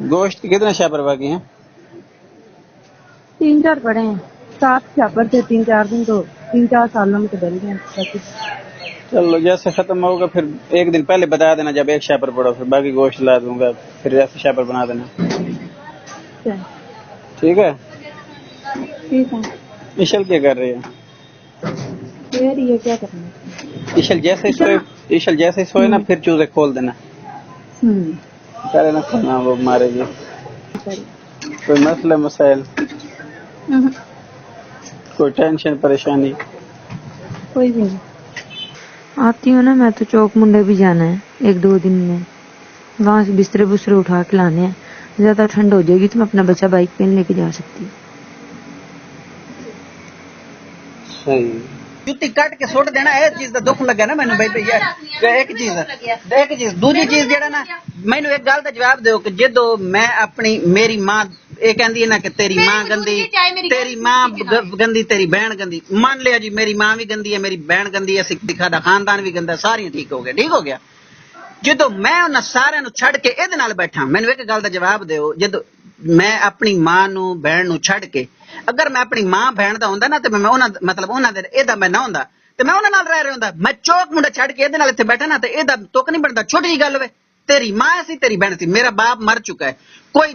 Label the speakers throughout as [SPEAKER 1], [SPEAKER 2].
[SPEAKER 1] गोश्त के कितने शापर बाकी हैं?
[SPEAKER 2] 3-4 पड़े हैं। 7 शापर थे, 3-4 दिन तो 3-4 सालों में तो डल गए।
[SPEAKER 1] चलो जैसे खत्म होगा फिर एक दिन पहले बता देना, जब एक शापर पड़ो फिर बाकी गोश्त ला दूंगा, फिर जैसे शापर बना देना। ठीक है?
[SPEAKER 2] ठीक है।
[SPEAKER 1] इशल क्या कर रही है?
[SPEAKER 2] यार ये क्या करना है?
[SPEAKER 1] इशल जैसे ही सोए ना फिर चूजे खोल देना। करे ना खोलना, वो मारेगी। कोई मसला मसाइल, कोई टेंशन परेशानी?
[SPEAKER 2] कोई भी नहीं। आती हूँ ना मैं तो चौक मुंडे भी जाना है 1-2 दिन में। वहाँ से बिस्तरे बुस्तरे उठा के लाने हैं। ज्यादा ठंड हो जाएगी तो मैं अपना बच्चा बाइक पे लेके जा सकती हूँ।
[SPEAKER 1] सही।
[SPEAKER 3] जुत्ती कट के सुट देना, ये चीज का दुख लगे ना मैंने। भाई एक चीज दूसरी चीज जेड़ा ना मैंने एक गल का जवाब दो कि जो मैं अपनी मेरी मां ये कहती है ना कि तेरी मां गंदी, तेरी मां गंदी, तेरी बहन गंदी। मान लिया जी मेरी मां भी गंदी है, मेरी बहन गंदी है, साडा खानदान भी गंदा, सारी ठीक हो गया। जो मैं उन्हें सारे छड़ के ए नाल बैठा, मैंने एक गल का जवाब दो, जो मैं अपनी मां नू बहन नू छड़ के अगर मैं अपनी मां बहन दा होंदा ना ते मैं मतलब उन्हां दे एदा मैं ना होंदा ते मैं उन्हां नाल रह रहा होंदा। मैं चौक मुंडा छड़ के एदे नाल इत्थे बैठा ना ते एदा तुक नहीं बनदा। छोटी जी गल होवे, तेरी मां सी तेरी बहन सी, मेरा बाप मर चुका है। कोई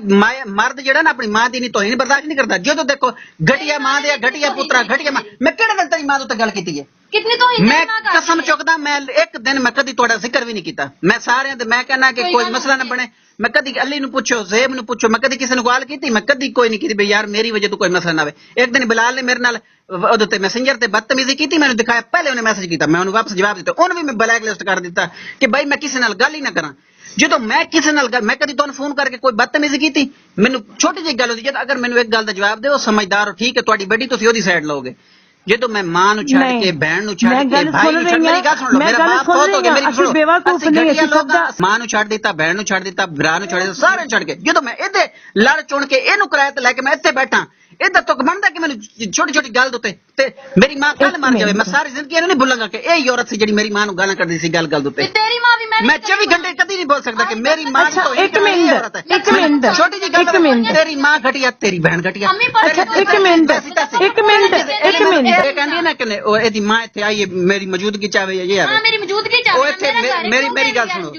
[SPEAKER 3] मर्द जेड़ा ना अपनी मां दी नहीं तोहीन बर्दाश्त नहीं करता। जो देखो घटिया मां दे घटिया पुत्रा घटिया मां, मैं केड़े दिन तेरी मां ते गल कीती है? मैं कसम चुकदा मैं एक दिन मैं कदी तुहाडा जिक्र भी नहीं कीता। मैं सारे मैं कहना कि कोई मसला ना बने। मैं कदी अली नू पुछो, ज़ेब नू पुछो, मैं कदी किसी नू गल कीती? मैं कदी कोई नहीं कीती भाई यार मेरी वजह तो कोई मसला ना आवे। एक दिन बिलाल ने मेरे नाल ओदे ते मैसेंजर ते बदतमीजी कीती, मैंने दिखाया, पहले उन्हें मैसेज किया, मैं उन्हें वापस जवाब दिता, उन्हें भी मैं ब्लैक लिस्ट कर दिता कि भाई मैं किसी नाल गल ही ना करा। जो मैं किसी नाल मैं कदी तुहानू फोन करके कोई बदतमीजी कीती? मैनू छोटी जी गल होती, अगर मैनू एक गल दा जवाब दे समझदार हो, ठीक है तुहाडी बेटी तुसीं ओदी साइड लोगे। जो मैं मां नू छड़ के बहन नू छड़ के भाई नू छड़, मेरी गल सुन लो, मेरा बाप फौत हो गया, मेरी सुनो, मां नू छड़ दिता, बहन नू छड़ दिता, भरा नू छड़ दिता, सारे छड़ के जो मैं इधे लड़ चुन के इनू किराए ते लेके मैं इत्थे बैठा, इधर तुक बनदा कि मैनू छोटी छोटी गल दे ते मेरी मां कल मर जावे, मैं सारी जिंदगी इन्हू नहीं भुलांगा कि ए औरत सी जेड़ी मेरी मां नू गालां करदी सी गल दे। मैं 24 घंटे कदी नहीं बोल सकता कि मेरी मां तो एक मिनट छोटी जी गल, तेरी मां घटिया, तेरी बहन घटिया। एक मिनट कहंदी है ना कि एदी मां इत्थे आई है मेरी मौजूदगी चाहे ये आवे, मेरी मौजूदगी चाहे, मेरी गल सुनो,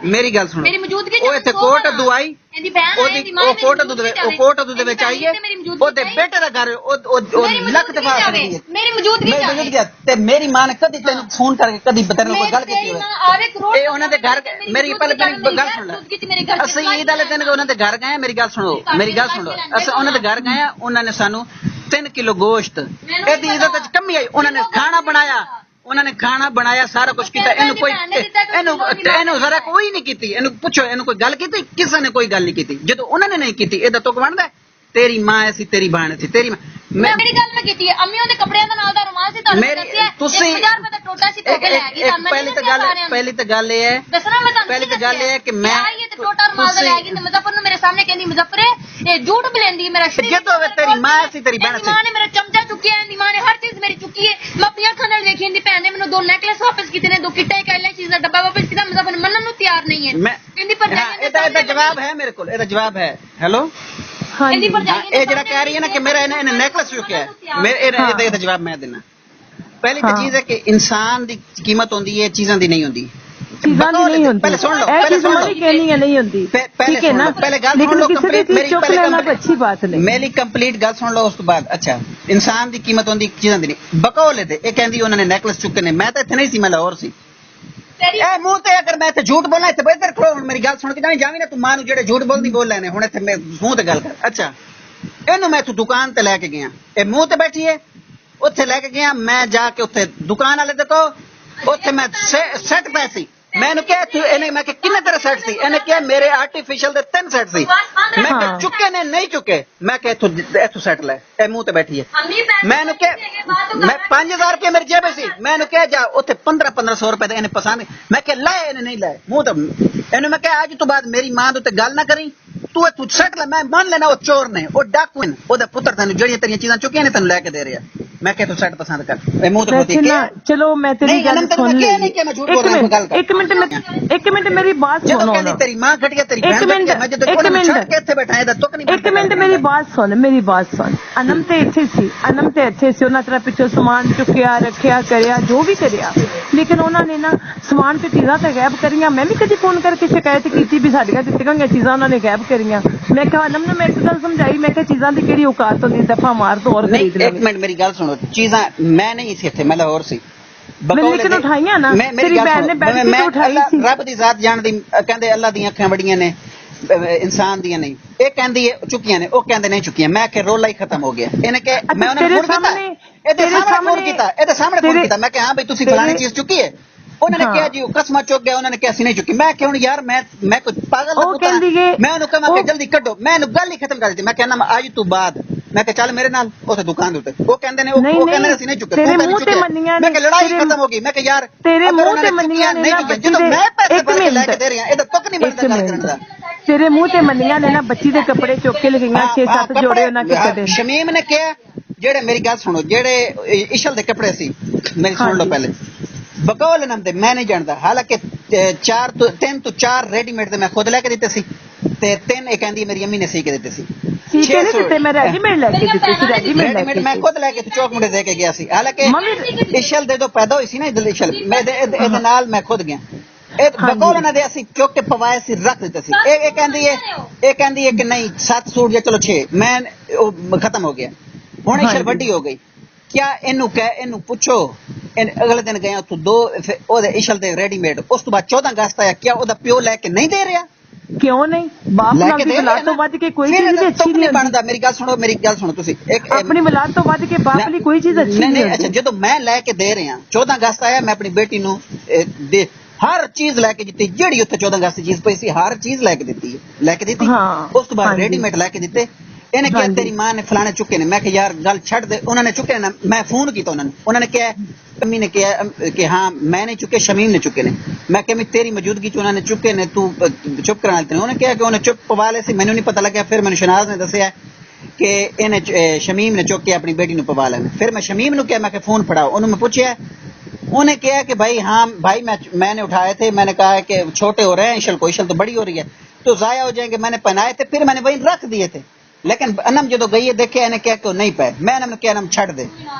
[SPEAKER 3] मेरी गल सुनो, ओ इत्थे कोट दुआई ओ कोट दे विच आई है, ओदे बेटे दा घर ओ लख दफा सकदी है मेरी मौजूदगी ते मेरी मां ने कदी तेनू फोन करके कदी तेरे कोई गल कीती होवे? ए उन्हां दे घर मेरी पहले गल सुन ले, असं ईद वाले दिन उन्हां दे घर गए, मेरी गल सुनो, असं उन्हां दे घर गए, उन्हां ने सानू 3 किलो गोश्त, एदी इज्जत च कमी आई, उन्होंने खाना बनाया सारा कुछ किया, इनू जरा कोई नहीं की, इनू पुछो इनू कोई गल की, किसी ने कोई गल नहीं की। जो उन्होंने नहीं की एदा तुक बनदा है? तेरी मां ऐसी, तेरी बहन ऐसी, तेरी मैं मेरी गल में कीती है, अम्मी ओदे कपड़े दा नाल दा रुमाल सी तानू दस्सिया, 1000 रुपए दा टोटा सी धोके ले गई। पहली तो गल ये है, दसना मैं तानू, पहली तो गल ये है कि मैं ये तो टोटा रुमाल दा ले गई ते मुजफ्फर नु मेरे सामने कहंदी मुजफ्फर ये झूठ बोलंदी है, मेरा शरीर तो तेरी मां ऐसी, तेरी बहन ऐसी, मां ने मेरा चमचा चुकिया है, मां ने हर चीज मेरी चुकी है। मैं अपनी अखां नाल देखी इंदी भैन ने मेनू 2 नेकलेस वापस कीते ने, 2 किट्टे कैले चीज दा डब्बा वापस कीता, मुजफ्फर मनन नु तैयार नहीं है। मैं कहंदी पर एदा जवाब है मेरे कोल, एदा जवाब है। हेलो ये जरा कह रही है ना कि मेरा इन्हें नेकलेस चुके है, मेरे जवाब मैं देना। पहली तो चीज है कि इंसान की कीमत होती है, चीज़ों की नहीं होती। पहले सुन लो, मेरी कंप्लीट गल सुन लो, उसके बाद अच्छा इंसान की कीमत होती चीज़ों की नहीं। बकौले थे ये कहती उन्होंने नेकलेस चुके ने, मैं तो इतने नहीं सी, मैं लाहौर सी। मुंह ते अगर मैं इत्थे झूठ बोलना, इत्थे इधर खड़ो, मेरी गल सुन के जावी ना, तू मां नू जेड़े झूठ बोलदी बोल लेने, हुण इत्थे मुंह ते गल कर। अच्छा इनू मैं तू दुकान ते लेके गया, ए मुंह ते बैठी है, उत्थे लेके गया मैं, जाके उत्थे दुकान वाले देखो उत्थे मैं सेट पैसी, मैंने क्या तू इन्हें मैं किन्ने तेरे सेट सी, इन्हें क्या मेरे आर्टिफिशियल दे 3 सेट सी, मैं क्या चुके ने नहीं चुके, मैं क्या इथों सेट ले, ए मुंह ते बैठी है, मैंने क्या मैं 5000 रुपये मेरी जेब सी, मैंने क्या जा उत्थे 1500 रुपए इन्हें पसंद, मैं क्या लाए इन्हें नहीं लाए मुंह तो इन्हें मैं क्या आज तो बाद मेरी मां दे गल ना करी, तू सेट ले, मैं मान लेना वो चोर ने, वो डाकू ने, ओदा पुत्र तेन जड़ियां तेरियां चीज़ां चुकियां ने तेन लैके दे रहा। मैं क्या तू सेट पसंद कर ए मुंह तो
[SPEAKER 2] वैसे
[SPEAKER 3] होती
[SPEAKER 2] ना
[SPEAKER 3] है
[SPEAKER 2] चलो मैं तेरी
[SPEAKER 3] नहीं,
[SPEAKER 2] गल
[SPEAKER 3] अनंत
[SPEAKER 2] सुन
[SPEAKER 3] मैं
[SPEAKER 2] ली
[SPEAKER 3] क्या नहीं किया, मैं झूठ बोल रहा हूं, गल कर।
[SPEAKER 2] एक मिनट मेरी बात
[SPEAKER 3] ਜਦੋਂ
[SPEAKER 2] सुनो
[SPEAKER 3] ਕਹਿੰਦੀ
[SPEAKER 2] ना
[SPEAKER 3] ਤੇਰੀ ਮਾਂ ਘਟ ਗਿਆ ਤੇਰੀ
[SPEAKER 2] एक
[SPEAKER 3] ਭੈਣ ਘਟ
[SPEAKER 2] मिनट
[SPEAKER 3] ਗਿਆ ਮੈਂ ਜਦੋਂ
[SPEAKER 2] एक
[SPEAKER 3] ਉਹਨਾਂ ਨੂੰ ਛੱਡ
[SPEAKER 2] मिनट
[SPEAKER 3] ਕੇ ਇੱਥੇ ਬੈਠਾ ਇਹਦਾ ਤੁਕ ਨਹੀਂ
[SPEAKER 2] एक मिनट मेरी बात सुन अनम ते इत्थे सी उन्हें तेरा पिछो समान चुकिया रखिया करिया जो भी करिया लेकिन उन्होंने ना समान ते चीज़ां ते गायब करियां मैं भी कभी फोन करके शिकायत की भी साडियां दित्तियां होईयां चीज़ां उन्होंने गायब करियां मैं कहा अनम ने मैं एक गल समझाई मैं कहा चीज़ां दी केड़ी औकात होंदी दफा मार तो और
[SPEAKER 3] नहीं
[SPEAKER 2] खरीद
[SPEAKER 3] एक मिनट मेरी गल सुनो चीज़ां मैं नहीं ਸੀ ਇੱਥੇ ਮੈਂ ਲਾਹੌਰ ਸੀ
[SPEAKER 2] मैं लेकिन उठाइयां ना तेरी बहन ने बैठ के उठाई सी
[SPEAKER 3] ਰੱਬ ਦੀ ਜ਼ਾਤ ਜਾਣਦੀ ਕਹਿੰਦੇ ਅੱਲਾ ਦੀਆਂ ਅੱਖਾਂ ਬੜੀਆਂ ਨੇ ਇਨਸਾਨ ਦੀਆਂ ਨਹੀਂ ਇਹ ਕਹਿੰਦੀ ਹੈ ਚੁੱਕੀਆਂ ਨੇ ਉਹ ਕਹਿੰਦੇ ਨਹੀਂ ਚੁੱਕੀਆਂ ਮੈਂ ਕਿ ਰੋਲਾ ਹੀ ਖਤਮ ਹੋ ਗਿਆ ਇਹਨੇ ਕਿ ਮੈਂ ਉਹਨਾਂ ਨੂੰ ਫੋਨ ਕੀਤਾ ਇਹਦੇ ਸਾਹਮਣੇ ਫੋਨ ਕੀਤਾ ਮੈਂ ਕਿ ਹਾਂ ਬਈ ਤੁਸੀਂ ਫਲਾਣੀ ਚੀਜ਼ ਚੁੱਕੀ ਹੈ ਉਹਨਾਂ ਨੇ ਕਿਹਾ ਜੀ ਉਹ ਕਸਮਾਂ ਚੁੱਕ ਗਿਆ ਉਹਨਾਂ ਨੇ ਕਿਹਾ ਸੀ ਨਹੀਂ ਚੁੱਕੀ ਮੈਂ ਕਿ ਹੁਣ ਯਾਰ ਮੈਂ ਕੋਈ ਪਾਗਲ ਨਾ ਪੁੱਤਾਂ ਮੈਂ ਉਹਨੂੰ ਕਹਾਂ ਕਿ ਜਲਦੀ ਕੱਢੋ ਮੈਂ ਇਹਨੂੰ ਗੱਲ ਹੀ ਖਤਮ ਕਰ ਦਿੱਤੀ ਮੈਂ ਕਹਿੰਦਾ ਅੱਜ ਤੋਂ ਬਾਅਦ ਮੈਂ ਕਿ ਚੱਲ ਮੇਰੇ ਨਾਲ ਉੱਥੇ ਦੁਕਾਨ ਦੇ ਉੱਤੇ ਉਹ ਕਹਿੰਦੇ ਨੇ ਉਹ ਕਹਿੰਦੇ ਨੇ ਅਸੀਂ ਨਹੀਂ ਚੁੱਕੇ
[SPEAKER 2] ਤੇਰੇ ਮੂੰਹ ਤੇ ਮੰਨੀਆਂ
[SPEAKER 3] ਮੈਂ ਕਿ ਲੜਾਈ ਖਤਮ ਹੋ ਗਈ ਮੈਂ ਕਿ ਯਾਰ
[SPEAKER 2] ਤੇਰੇ ਮੂੰਹ ਤੇ ਮੰਨੀਆਂ ਨੇ ਨਾ
[SPEAKER 3] ਜਦੋਂ ਮੈਂ ਪੈਸੇ ਭਰ ਕੇ ਲੈ ਕੇ ਦੇ ਰਿਹਾ ਇਹਦਾ ਤੁਕ ਨਹੀਂ ਬਣਦਾ ਗੱਲ ਕਰਨ ਦਾ
[SPEAKER 2] ਤੇਰੇ ਮੂੰਹ ਤੇ ਮੰਨੀਆਂ ਨੇ ਨਾ ਬੱਚੀ ਦੇ ਕੱਪੜੇ ਚੁੱਕ ਕੇ ਲਗਾਈਆਂ 6-7 ਜੋੜੇ ਉਹਨਾਂ ਕਿਤੇ
[SPEAKER 3] ਸ਼ਮੀਮ ਨੇ ਕਿਹਾ ਜਿਹੜੇ ਮੇਰੀ ਗੱਲ ਸੁਣੋ ਜਿਹੜੇ ਇਸ਼ਲ ਦੇ ਕੱਪੜੇ ਸੀ ਮੇਰੀ ਸੁਣ ਲਓ ਪਹਿਲੇ ਬਕੌਲ ਨਾਮ ਦੇ ਮੈਂ ਨਹੀਂ ਜਾਣਦਾ ਹਾਲਾਂਕਿ 3 ਤੋਂ 4 ਰੈਡੀਮੇਡ ਦੇ ਮੈਂ ਖੁਦ ਲੈ ਕੇ ਦਿੱਤੇ ਸੀ ਤੇ 3 ਇਹ ਕਹਿੰਦੀ ਮੇਰੀ ਅੰਮੀ ਨੇ ਸੀ ਕੇ ਦਿੱਤੇ ਸੀ
[SPEAKER 2] ਸੀ ਕੇ ਨਹੀਂ ਦਿੱਤੇ ਮੈਂ ਰੈਡੀਮੇਡ ਲੈ ਕੇ ਦਿੱਤੇ ਸੀ ਰੈਡੀਮੇਡ
[SPEAKER 3] ਮੈਂ ਖੁਦ ਲੈ ਕੇ ਚੌਕ ਮੁੰਡੇ ਦੇ ਕੇ ਗਿਆ ਸੀ ਹਾਲਾਂਕਿ ਇਸ਼ਲ ਦੇ ਤੋਂ ਪੈਦਾ ਹੋਈ ਸੀ ਨਾ ਇਸ਼ਲ ਮੈਂ ਇਹਦੇ ਨਾਲ ਮੈਂ ਖੁਦ ਗਿਆ ਇਹ ਬਕੌਲ ਇਹਨਾਂ ਦੇ ਅਸੀਂ ਚੁੱਕ ਕੇ ਪਵਾਏ ਸੀ ਰੱਖ ਦਿੱਤੇ ਸੀ ਇਹ ਕਹਿੰਦੀ ਹੈ ਕਿ ਨਹੀਂ 7 ਸੂਟ ਜਾਂ ਚਲੋ 6 ਮੈਂ ਉਹ ਖਤਮ ਹੋ ਗਿਆ ਹੁਣ ਇਸ਼ਲ ਵੱਡੀ ਹੋ ਗਈ क्या ਇਹਨੂੰ ਪੁੱਛੋ ਅਗਲੇ ਦਿਨ ਗਏ ਉੱਥੋਂ 2 ਉਹਦੇ ਇਸ਼ਲ ਦੇ ਰੈਡੀਮੇਡ ਉਸ ਤੋਂ ਬਾਅਦ 14 ਅਗਸਤ ਆਇਆ ਕਿਆ ਉਹਦਾ ਪਿਓ ਲੈ ਕੇ ਨਹੀਂ ਦੇ ਰਿਹਾ
[SPEAKER 2] ਕਿਉਂ ਨਹੀਂ ਬਾਪ ਨਾਲ ਦੀ ਔਲਾਦ ਤੋਂ ਵੱਧ ਕੇ ਕੋਈ ਚੀਜ਼ ਅੱਛੀ ਨਹੀਂ
[SPEAKER 3] ਬਣਦਾ ਮੇਰੀ ਗੱਲ ਸੁਣੋ ਤੁਸੀਂ
[SPEAKER 2] ਆਪਣੀ ਔਲਾਦ ਤੋਂ ਵੱਧ ਕੇ ਬਾਪ ਲਈ ਕੋਈ ਚੀਜ਼ ਅੱਛੀ ਨਹੀਂ
[SPEAKER 3] ਅੱਛਾ ਜਦੋਂ ਮੈਂ ਲੈ ਕੇ ਦੇ ਰਿਹਾ 14 ਅਗਸਤ ਆਇਆ ਮੈਂ ਆਪਣੀ ਬੇਟੀ ਨੂੰ ਹਰ ਚੀਜ਼ ਲੈ ਕੇ ਦਿੱਤੀ ਜਿਹੜੀ ਉੱਥੇ 14 ਅਗਸਤ ਦੀ ਚੀਜ਼ ਪਈ ਸੀ ਹਰ ਚੀਜ਼ ਲੈ ਕੇ ਦਿੱਤੀ ਉਸ ਤੋਂ ਬਾਅਦ ਰੈਡੀਮੇਡ ਲੈ ਕੇ ਦਿੱਤੇ ਇਹਨੇ ਕਿਹਾ ਤੇਰੀ ਮਾਂ ਨੇ ਫਲਾਣੇ ਚੁੱਕੇ ਨੇ ਮੈਂ ਕਿਹਾ ਯਾਰ ਗੱਲ ਛੱਡ ਦੇ ਉਹਨਾਂ ਨੇ ਚੁੱਕੇ ਨਾ ਮੈਂ ਫੋਨ ਕੀਤਾ ਉਹਨਾਂ ਨੇ ਕਿਹਾ ਅੰਮੀ ਨੇ ਕਿਹਾ ਕਿ ਹਾਂ ਮੈਂ ਨਹੀਂ ਚੁੱਕੇ ਸ਼ਮੀਮ ਨੇ ਚੁੱਕੇ ਨੇ ਮੈਂ ਕਿਹਾ ਤੇਰੀ ਮੌਜੂਦਗੀ ਚ ਉਹਨਾਂ ਨੇ ਚੁੱਕੇ ਨੇ ਤੂੰ ਚੁੱਪ ਕਰਾ ਲੈ ਉਹਨੇ ਕਿਹਾ ਕਿ ਉਹਨੇ ਚੁੱਪ ਪਵਾ ਲਏ ਸੀ ਮੈਨੂੰ ਨਹੀਂ ਪਤਾ ਲੱਗਿਆ ਫਿਰ ਮੈਨੂੰ ਸ਼ਨਾਜ਼ ਨੇ ਦੱਸਿਆ ਕਿ ਇਹਨੇ ਸ਼ਮੀਮ ਨੇ ਚੁੱਕ ਕੇ ਆਪਣੀ ਬੇਟੀ ਨੂੰ ਪਵਾ ਲੈਣਾ ਫਿਰ ਮੈਂ ਸ਼ਮੀਮ ਨੂੰ ਕਿਹਾ ਮੈਂ ਕਿ ਫੋਨ ਫੜਾਓ ਉਹਨੂੰ ਮੈਂ ਪੁੱਛਿਆ उन्होंने कहा कि भाई हाँ भाई मैंने उठाए थे मैंने कहा कि छोटे हो रहे हैं इशल को इशल तो बड़ी हो रही है तो जाया हो जाएंगे मैंने पहनाए थे फिर मैंने वहीं रख दिए थे लेकिन अनम जो गई है देखे इन्हें क्या क्यों नहीं पाए मैं अनम क्या अनम छड़ दे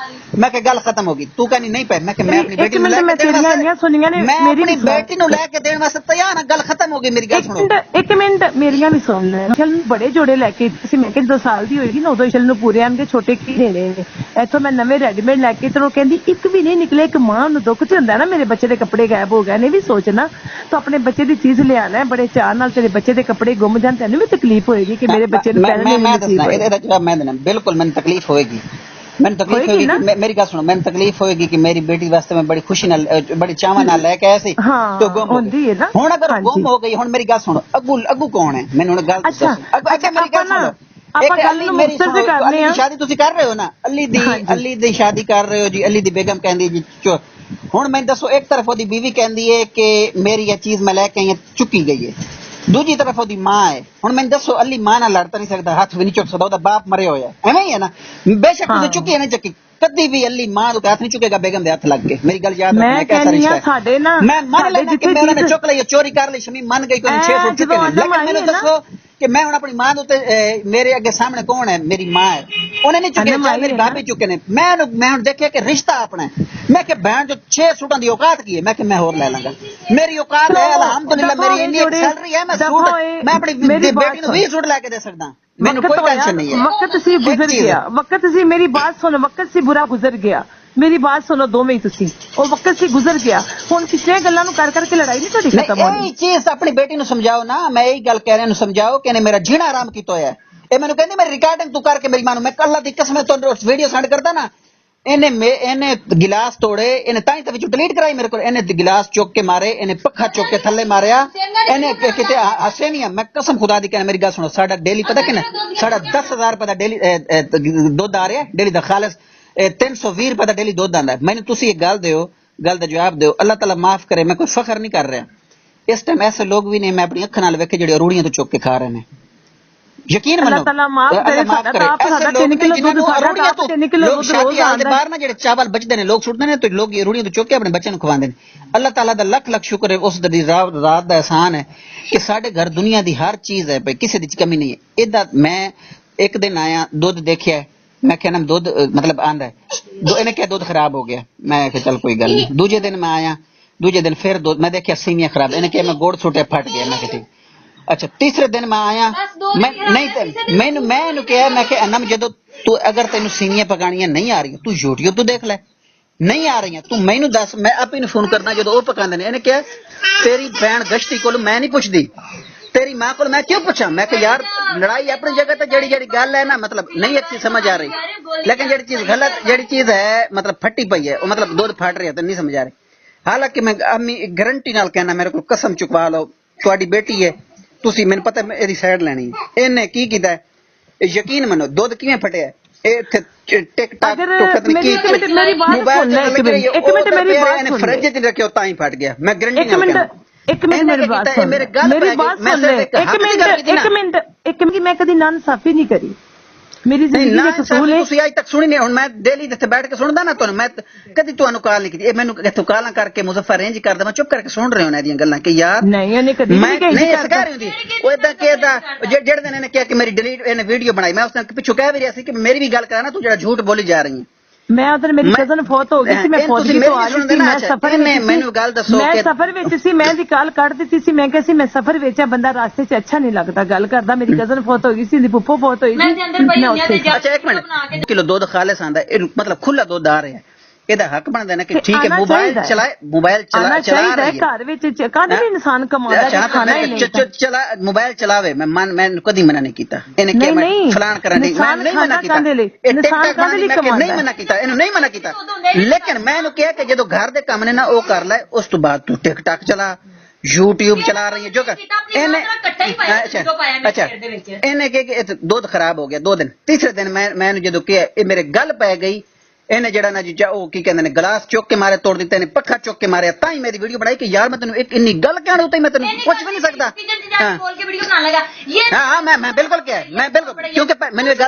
[SPEAKER 3] मैं क्या गल खत्म होगी तू कहनी नहीं पाए मैं मैं अपनी बेटी मैं अपनी बेटी नु लेके देने वास्ते तैयार हां गल खत्म होगी मेरी गल सुनो
[SPEAKER 2] एक मिनट मेरियां भी सुन इशल बड़े जोड़े लेके मैं 2 साल दी होएगी ना उदो इशल नु पूरे आन के छोटे की देने ने इथों मैं नवे रेडीमेड लेके ते वो कहंदी एक भी नहीं निकले एक मां नु दुख ते हुंदा ना मेरे बच्चे दे कपड़े गायब हो गए ने भी सोचना तो अपने बच्चे दी चीज ले आना है बड़े चाह नाल तेरे बच्चे दे कपड़े गुम जान तैनू भी तकलीफ होएगी कि मेरे बच्चे नु पहले
[SPEAKER 3] बिल्कुल मैंने तकलीफ होगी मेरी गल सुनो मैंने तकलीफ होगी कि मेरी बेटी वास्ते मैं बड़ी खुशी नाल बड़ी चावा नाल लेके आया सी तो गुम होंदी है ना हुन अगर गुम हो गई हुन मेरी गल सुनो अग्गू कौन है मैंने हुन गल अच्छा मेरी गल सुनो एक अली मेरी शादी तुसी कर रहे हो ना अली दी शादी कर रहे हो जी अली दी बेगम कहंदी जी हुन मैं दसो एक तरफ ओदी बीवी कहंदी है कि मेरी ये चीज मैं लेके आई चुकी गई है दूजी तरफ ओदी मां है हुन मैं दसो अली मां नाल लड़ नहीं सकता हाथ भी नहीं चुक सकता ओदा बाप मरे होया एवें ही है ना बेशक तुसी चुकी है नहीं चुकी कदी भी अली मां दे हाथ नहीं चुकेगा बेगम दे हाथ लग के मेरी गल याद रखना कैसा रिश्ता है साडे ना मैं मान लेना कि मैं उन्होंने चुक ली चोरी कर ली शमी मान गई कोई 6 फुट चुके लेकिन मैंने दसो कि मैं हुन अपनी मां दे मेरे आगे सामने कौन है मेरी मां है उन्हें नहीं चुके चाहे मेरी भाभी चुके ने मैं हुन देखिया कि रिश्ता अपना मैं कि बहन जो 6 सूटां दी औकात की है मैं कि मैं और ले लांगा मेरी औकात है अल्हम्दुलिल्लाह मेरी इतनी सैलरी है मैं सूट मैं अपनी बेटी को 20 सूट लेके दे सकदा मैंने कोई टेंशन नहीं है
[SPEAKER 2] वक्त सी गुजर गया वक्त सी मेरी बात सुनो वक्त सी बुरा गुजर गया मेरी बात सुनो दो में ही तुसी और वक्त से गुजर गया हुन पिछले गल्लां नु कर करके लड़ाई नहीं कदी खत्म होनी
[SPEAKER 3] यही चीज अपनी बेटी नु समझाओ ना मैं यही गल कह रहा हूं समझाओ कि ने मेरा जीना आराम कीता होया ए मैनू कहंदी मेरी रिकॉर्डिंग तू करके मेरी मां नु मैं अल्लाह दी कसम तो वीडियो सेंड करदा ना इन्हें गिलास तोड़े इन्हें ताई ते विच डिलीट कराई मेरे को इन्हें गिलास चुक के मारे इन्हें पक्खा चुक के थल्ले मारया इन्हें किते हसे नहीं मैं कसम खुदा दी कहना मेरी गल सुनो साडा डेली पता किना साडा 10,000 रुपए दा डेली दूध आ रहा है डेली दा खालिस 320 रुपए का डेली दुध आंदा है मैंने तुसी एक गल दियो गल दा जवाब दियो अल्लाह ताला माफ करे मैं कोई फखर नहीं कर रहा इस टाइम ऐसे लोग भी ने मैं अपनी अखां नाल वेखे जेड़े रूड़ियां तो चुक के खा रहे ने ਯਕੀਨ ਮੰਨੋ
[SPEAKER 2] अल्लाह ताला माफ करे,
[SPEAKER 3] अल्लाह माफ
[SPEAKER 2] साडा
[SPEAKER 3] करे।
[SPEAKER 2] ताप
[SPEAKER 3] ऐसे
[SPEAKER 2] साडा
[SPEAKER 3] लोग
[SPEAKER 2] 3
[SPEAKER 3] ने
[SPEAKER 2] किलो
[SPEAKER 3] जिन्हां
[SPEAKER 2] दूध
[SPEAKER 3] नूं
[SPEAKER 2] साडा
[SPEAKER 3] अरूड़ियां
[SPEAKER 2] ताप
[SPEAKER 3] तो
[SPEAKER 2] 3 किलो
[SPEAKER 3] लोग
[SPEAKER 2] दूध
[SPEAKER 3] शादी
[SPEAKER 2] रोज
[SPEAKER 3] हाल दे
[SPEAKER 2] आंदा
[SPEAKER 3] बाहर ना ਜਿਹੜੇ ਚਾਵਲ ਬਚਦੇ ਨੇ ਲੋਕ ਸੁੱਟਦੇ ਨੇ ਤੇ ਲੋਕ ਰੂੜੀਆਂ ਤੋਂ ਚੁੱਕ ਕੇ ਆਪਣੇ ਬੱਚਿਆਂ ਨੂੰ ਖਵਾਉਂਦੇ ਨੇ। ਅੱਲਾਹ ਤਾਲਾ ਦਾ ਲੱਖ ਲੱਖ ਸ਼ੁਕਰ ਹੈ, ਉਸ ਦੀ ਰਾਤ ਦਾ ਇਹਸਾਨ ਹੈ ਕਿ ਸਾਡੇ ਘਰ ਦੁਨੀਆ ਦੀ ਹਰ ਚੀਜ਼ ਹੈ ਭਾਈ, ਕਿਸੇ ਦੀ ਕਮੀ ਨਹੀਂ ਹੈ। ਇਹਦਾ ਮੈਂ ਇੱਕ ਦਿਨ ਆਇਆ ਦੁੱਧ ਦੇਖਿਆ, मैं क्या नाम दूध मतलब आंदा है इन्हें क्या दूध खराब हो गया, मैं क्या चल कोई गल नहीं। दूजे दिन मैं आया, दूजे दिन फिर दूध मैं देखा सीवियां खराब, इन्हें क्या मैं गुड़ छुटे फट गया, मैं ठीक। अच्छा तीसरे दिन मैं आया, मैं नहीं मैंने क्या मैं क्या अनम जदों तू अगर तेन सीवियां पकानियां नहीं आ रही तू यूट्यूब तो देख ले, नहीं आ रही तू मैनू दस, मैं आप इन फोन करना जो पकाते ने। इन्हें क्या तेरी भैन गश्ती को मैं नहीं पुछदी, तेरी मां को मैं क्यों पूछा, मैं कि यार लड़ाई अपनी जगह ते जड़ी जड़ी गल है ना मतलब नहीं अच्छी समझ आ रही, लेकिन जड़ी चीज गलत जड़ी चीज है मतलब फटी पई है मतलब दूध फट रही है तो नहीं समझ आ रही। हालांकि मैं अम्मी गारंटी नाल कहना, मेरे को कसम चुकवा लो तुहाडी बेटी है, तुसी मैनू पता एदी साइड लेनी है। इन्हें की कीता है यकीन मनो दूध किवें फटिया टिक टाक टुकत नहीं की मोबाइल एक मिनट मेरी बात सुन, फ्रिज च रखियो तां ही फट गया, मैं गारंटी नाल कहना।
[SPEAKER 2] एक मिनट मेरी बात सुन, मेरी बात सुन ले, एक मिनट मैं कदी नाइंसाफी नहीं करी, मेरी जिंदगी में कसूर है।
[SPEAKER 3] ਤੁਸੀਂ ਅੱਜ ਤੱਕ ਸੁਣੀ ਨਹੀਂ, ਹੁਣ ਮੈਂ ਦਿੱਲੀ ਤੇ ਬੈਠ ਕੇ ਸੁਣਦਾ ਨਾ ਤੁਹਾਨੂੰ, ਮੈਂ ਕਦੀ ਤੁਹਾਨੂੰ ਕਾਲ ਨਹੀਂ ਕੀਤੀ। ਇਹ ਮੈਨੂੰ ਇੱਥੋਂ ਕਾਲਾਂ ਕਰਕੇ ਮੁਜ਼ੱਫਰ ਰੇਂਜ ਕਰਦਾ, ਮੈਂ ਚੁੱਪ ਕਰਕੇ ਸੁਣ ਰਿਹਾ ਹਾਂ ਇਹਦੀਆਂ ਗੱਲਾਂ ਕਿ ਯਾਰ
[SPEAKER 2] ਨਹੀਂ ਇਹਨੇ ਕਦੀ
[SPEAKER 3] ਮੈਂ ਨਹੀਂ ਇਸ ਕਹਿ ਰਹੀ ਹੁੰਦੀ ਉਹ ਇਦਾਂ ਕਿਹਦਾ ਜਿਹੜੇ ਦਿਨ ਇਹਨੇ ਕਿਹਾ ਕਿ ਮੇਰੀ ਡਿਲੀਟ ਇਹਨੇ ਵੀਡੀਓ ਬਣਾਈ, ਮੈਂ ਉਸ ਦਿਨ ਪਿੱਛੋਂ ਕਹਿ ਵੀ ਰਿਹਾ ਸੀ ਕਿ ਮੇਰੀ ਵੀ ਗੱਲ ਕਰਾ ਨਾ, ਤੂੰ ਜਿਹੜਾ ਝੂਠ ਬੋਲੀ ਜਾ ਰਹੀ ਹੈ।
[SPEAKER 2] मैं उधर मेरी कजन फौत हो गई थी, मैं फौत तो आ रही थी, मैं सफर
[SPEAKER 3] मैनू गल दसो
[SPEAKER 2] मैं सफर विच सी, मैं दी काल कट दी सी, मैं कहा सी मैं सफर विच बंदा रास्ते च अच्छा नहीं लगता गल करदा। मेरी कजन फौत हो गई सी, पुप्पो फौत होई सी।
[SPEAKER 3] अच्छा एक मिनट, किलो दूध खालिस आंदा मतलब खुला दूध आ रहा है, ਇਹਦਾ ਹੱਕ ਬਣਦਾ ਨਾ ਕਿ ਠੀਕ ਹੈ ਮੋਬਾਈਲ ਚਲਾ ਰਹੀ ਹੈ
[SPEAKER 2] ਘਰ ਵਿੱਚ ਕਾਹਦੇ ਵੀ ਇਨਸਾਨ ਕਮਾਉਂਦਾ ਖਾਣਾ ਹੀ ਨਹੀਂ
[SPEAKER 3] ਚਲਾ ਮੋਬਾਈਲ ਚਲਾਵੇ, ਮੈਂ ਕਦੀ ਮਨਾ ਨਹੀਂ ਕੀਤਾ। ਇਹਨੇ ਕਿਹਾ ਮੈਂ ਫਲਾਨ ਕਰਨ ਦੀ, ਮੈਂ ਨਹੀਂ ਮਨਾ ਕੀਤਾ, ਇਨਸਾਨ ਕਾਹਦੇ ਲਈ ਕਮਾਉਂਦਾ ਨਹੀਂ ਮਨਾ ਕੀਤਾ, ਇਹਨੂੰ ਨਹੀਂ ਮਨਾ ਕੀਤਾ, ਲੇਕਿਨ ਮੈਂ ਇਹਨੂੰ ਕਿਹਾ ਕਿ ਜਦੋਂ ਘਰ ਦੇ ਕੰਮ ਨੇ ਨਾ ਉਹ ਕਰ ਲੈ, ਉਸ ਤੋਂ ਬਾਅਦ ਤੂੰ ਟਿਕ ਟਾਕ ਚਲਾ, YouTube चला रही है जो कर अच्छा इन्हें कहा कि दूध खराब हो गया 2 दिन। तीसरे दिन मैं जो किया मेरे गल पै गई, इन्हें जड़ा ना जी की कहते ने गिलास चुक के मारे तोड़ दिते ने, पक्खा चुक के मारे, ताई मेरी वीडियो बनाई कि यार मैं तेन एक इन्नी गल कहना होता मैं तेन कुछ भी नहीं सकता। हाँ मैं बिल्कुल क्या मैं बिल्कुल, क्योंकि मैंने एक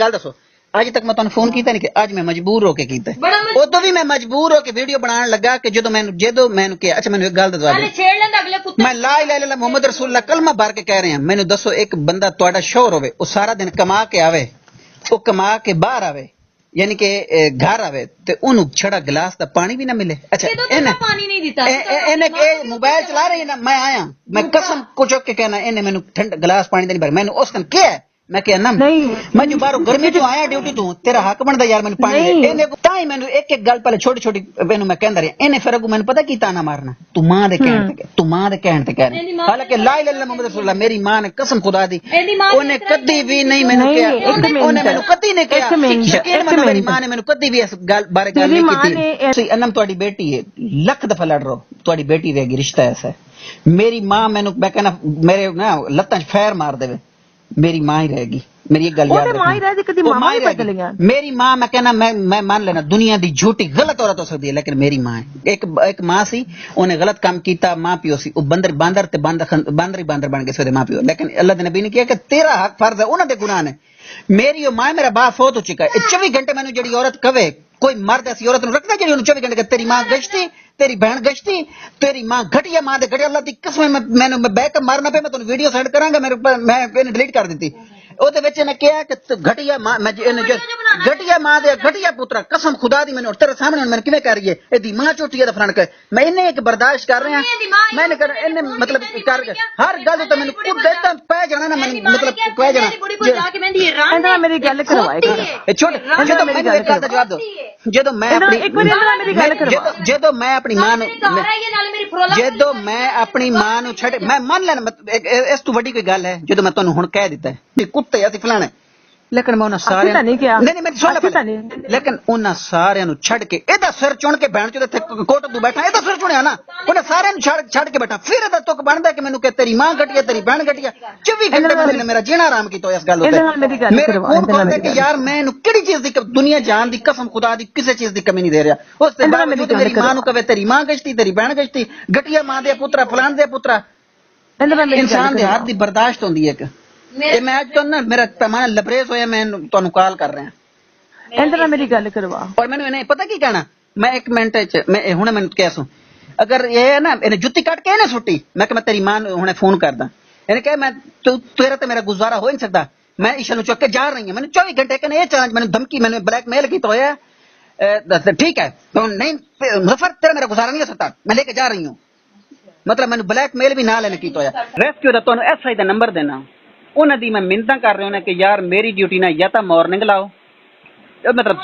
[SPEAKER 3] गल दसो अज तक मैं तुहानू फोन किया नहीं कि अज मैं मजबूर होके कीता, उदों भी मैं मजबूर होके वीडियो बनाने लगा कि जो मैनू किया। अच्छा मैनू एक गल दसवा दो, मैं ला इलाहा इल्लल्लाह मुहम्मद रसूलुल्लाह कलमा भर के कह रहे हैं, मैनू दसो एक बंदा तुहाडा शौहर होवे, वो सारा दिन कमा के आवे, वो कमा के बाहर आवे यानी कि घर आवे ते ओनू छड़ा गिलास दा पानी भी ना मिले। अच्छा इन्हें मोबाइल चला रही है ना, मैं आया मैं कसम को चुक के कहना इन्हें मैनू ठंडा गिलास पानी दा नहीं भर, मैनू उस दिन क्या मैं क्या ना मैं जो बाहरों गर्मी चो आया ड्यूटी तू तेरा हक बनता यार मैंने पानी दे, ताई मैंने एक गल पहले छोटी छोटी मैनू मैं कहंदा रहा, इन्हें फिर मैंने पता की ताना मारना तू मां दे कहण ते तू मां दे कहण ते कह रही, हालांकि ला इलाहा इल्लल्लाह मुहम्मद रसूलुल्लाह मेरी मां ने कसम खुदा दी ओने कदी भी नहीं मैनू कहा, ओने मैनू कदी नहीं कहा, यकीन मानो मेरी मां ने मैनू कदी भी इस गल बारे गल नहीं की। तुसी अनम तुहाडी बेटी है, लख दफा लड़ रो तुहाडी बेटी वेगी, रिश्ता ऐसा है। मेरी मां मैनू मैं कहना मेरे ना लत्तां च फैर मार देवे, मेरी मां ही रहेगी, मेरी एक गल याद रखना, मेरी मां मैं कहना मैं मान लेना दुनिया दी झूठी गलत औरत हो सकती है, लेकिन मेरी मां है। एक मां सी उन्हें गलत काम किया, मां प्यो सी बंदर बांदर ते बांदर ही बांदर बन गए मां प्यो, लेकिन अल्लाह दे नबी ने किया कि तेरा हक फर्ज है, उन्होंने गुनाह ने। मेरी मां मेरा बाप फौत हो चुका है, 24 घंटे मैंने जी औरत कवे कोई मर्द ऐसी औरत रखता जी 24 घंटे तेरी मां गश्ती तेरी बहन गश्ती तेरी मां घटिया मां दे घटिया, अल्लाह दी कसम मैंने बैकअप मारना पे मैं तुहानू वीडियो सेंड करांगा, मैं इन्हें डिलीट कर दी ਉਹਦੇ ਵਿੱਚ ਇਹਨੇ ਕਿਹਾ ਕਿ ਘਟਿਆ ਮਾਂ ਮੈਂ ਘਟਿਆ ਮਾਂ ਦੇ ਘਟਿਆ ਪੁੱਤਰਾ कसम खुदा दी मैंने तेरे सामने मैं किवें कर रही है एदी मां चोटी दा फरक है, मैं इन्हें एक बर्दाश्त कर रहा मैंने कर इन्हें मतलब कर हर गल तो मैंने खुद देता पै जाना ना मैंने मतलब कह जाना मेरी गल करवाएगा छोड़ जो मैंने एक गल दा जवाब दो ਜਦੋਂ ਮੈਂ ਆਪਣੀ ਜਦੋਂ ਮੈਂ ਆਪਣੀ ਮਾਂ ਨੂੰ ਜਦੋਂ ਮੈਂ ਆਪਣੀ ਮਾਂ ਨੂੰ ਛੱਡ ਮੈਂ ਮੰਨ ਲੈਣਾ ਇਸ ਤੋਂ ਵੱਡੀ ਕੋਈ ਗੱਲ ਹੈ ਜਦੋਂ ਮੈਂ ਤੁਹਾਨੂੰ ਹੁਣ ਕਹਿ ਦਿੱਤਾ ਵੀ ਕੁੱਤੇ ਅਸੀਂ ਫਲਾਣਾ, लेकिन मैं सारे नहीं मेरी सुन ले, लेकिन उन्हें सारे छड़ के एदा सिर चुन के बहन चो कोट तू बैठा एदा सिर चुनिया ना उन्हें सारे छड़ के बैठा, फिर एदा तुक बनता कि मैनू तेरी मां घटिया तेरी बहन घटिया 24 घंटे मेरा जीना आराम किया इस गल कि यार मैं किहड़ी चीज दी दुनिया जान दी कसम खुदा दी किसी चीज दी कमी नहीं दे रहा। उस मेरी मां नू कहे तेरी मां गश्ती तेरी बहन गश्ती घटिया मां दे पुत्रा फलान दे पुत्रा, इंसान दे हाथ दी बर्दाश्त होंदी है ਇਹ ਮੈਂ ਅੱਜ ਤੋਂ ਨਾ ਮੇਰਾ ਪੈਮਾਨਾ ਲਬਰੇਜ਼ ਹੋਇਆ, ਮੈਂ ਤੁਹਾਨੂੰ ਕਾਲ ਕਰ ਰਿਹਾ
[SPEAKER 4] ਇਹਦੇ ਨਾਲ ਮੇਰੀ ਗੱਲ ਕਰਵਾ।
[SPEAKER 3] ਔਰ ਮੈਨੂੰ ਇਹਨੇ ਪਤਾ ਕੀ ਕਹਿਣਾ, ਮੈਂ 1 ਮਿੰਟ ਚ ਮੈਂ ਹੁਣੇ ਮੈਨੂੰ ਕਹਿ ਸੂ, ਅਗਰ ਇਹ ਹੈ ਨਾ ਇਹਨੇ ਜੁੱਤੀ ਕੱਟ ਕੇ ਇਹਨੇ ਸੁੱਟੀ, ਮੈਂ ਕਿ ਮੈਂ ਤੇਰੀ ਮਾਂ ਨੂੰ ਹੁਣੇ ਫੋਨ ਕਰਦਾ। ਇਹਨੇ ਕਿਹਾ ਮੈਂ ਤੇਰਾ ਤੇ ਮੇਰਾ ਗੁਜ਼ਾਰਾ ਹੋ ਨਹੀਂ ਸਕਦਾ, ਮੈਂ ਈਸ਼ਾ ਨੂੰ ਚੁੱਕ ਕੇ ਜਾ ਰਹੀ ਹਾਂ। ਮੈਨੂੰ 24 घंटे ਕਹਿੰਦੇ ਇਹ ਚਾਂਜ ਮੈਨੂੰ ਧਮਕੀ, ਮੈਨੂੰ ਬਲੈਕमेल ਕੀਤਾ ਹੋਇਆ। ठीक है तो नहीं मुजफ्फर तेरा मेरा गुजारा नहीं हो सकता, मैं लेके जा रही हूँ। मतलब मैंने ब्लैकमेल भी ना लेने की तो रेस्क्यू का ਤੁਹਾਨੂੰ ਐਸਆਈ ਦਾ ਨੰਬਰ ਦੇਣਾ, ਉਹਨਾਂ ਦੀ ਮੈਂ ਮਿੰਨਤਾਂ ਕਰ ਰਿਹਾ ਹਾਂ ਕਿ ਯਾਰ ਮੇਰੀ ਡਿਊਟੀ ਨਾ ਜਾਂ ਤਾਂ ਮਾਰਨਿੰਗ ਲਾਓ, मतलब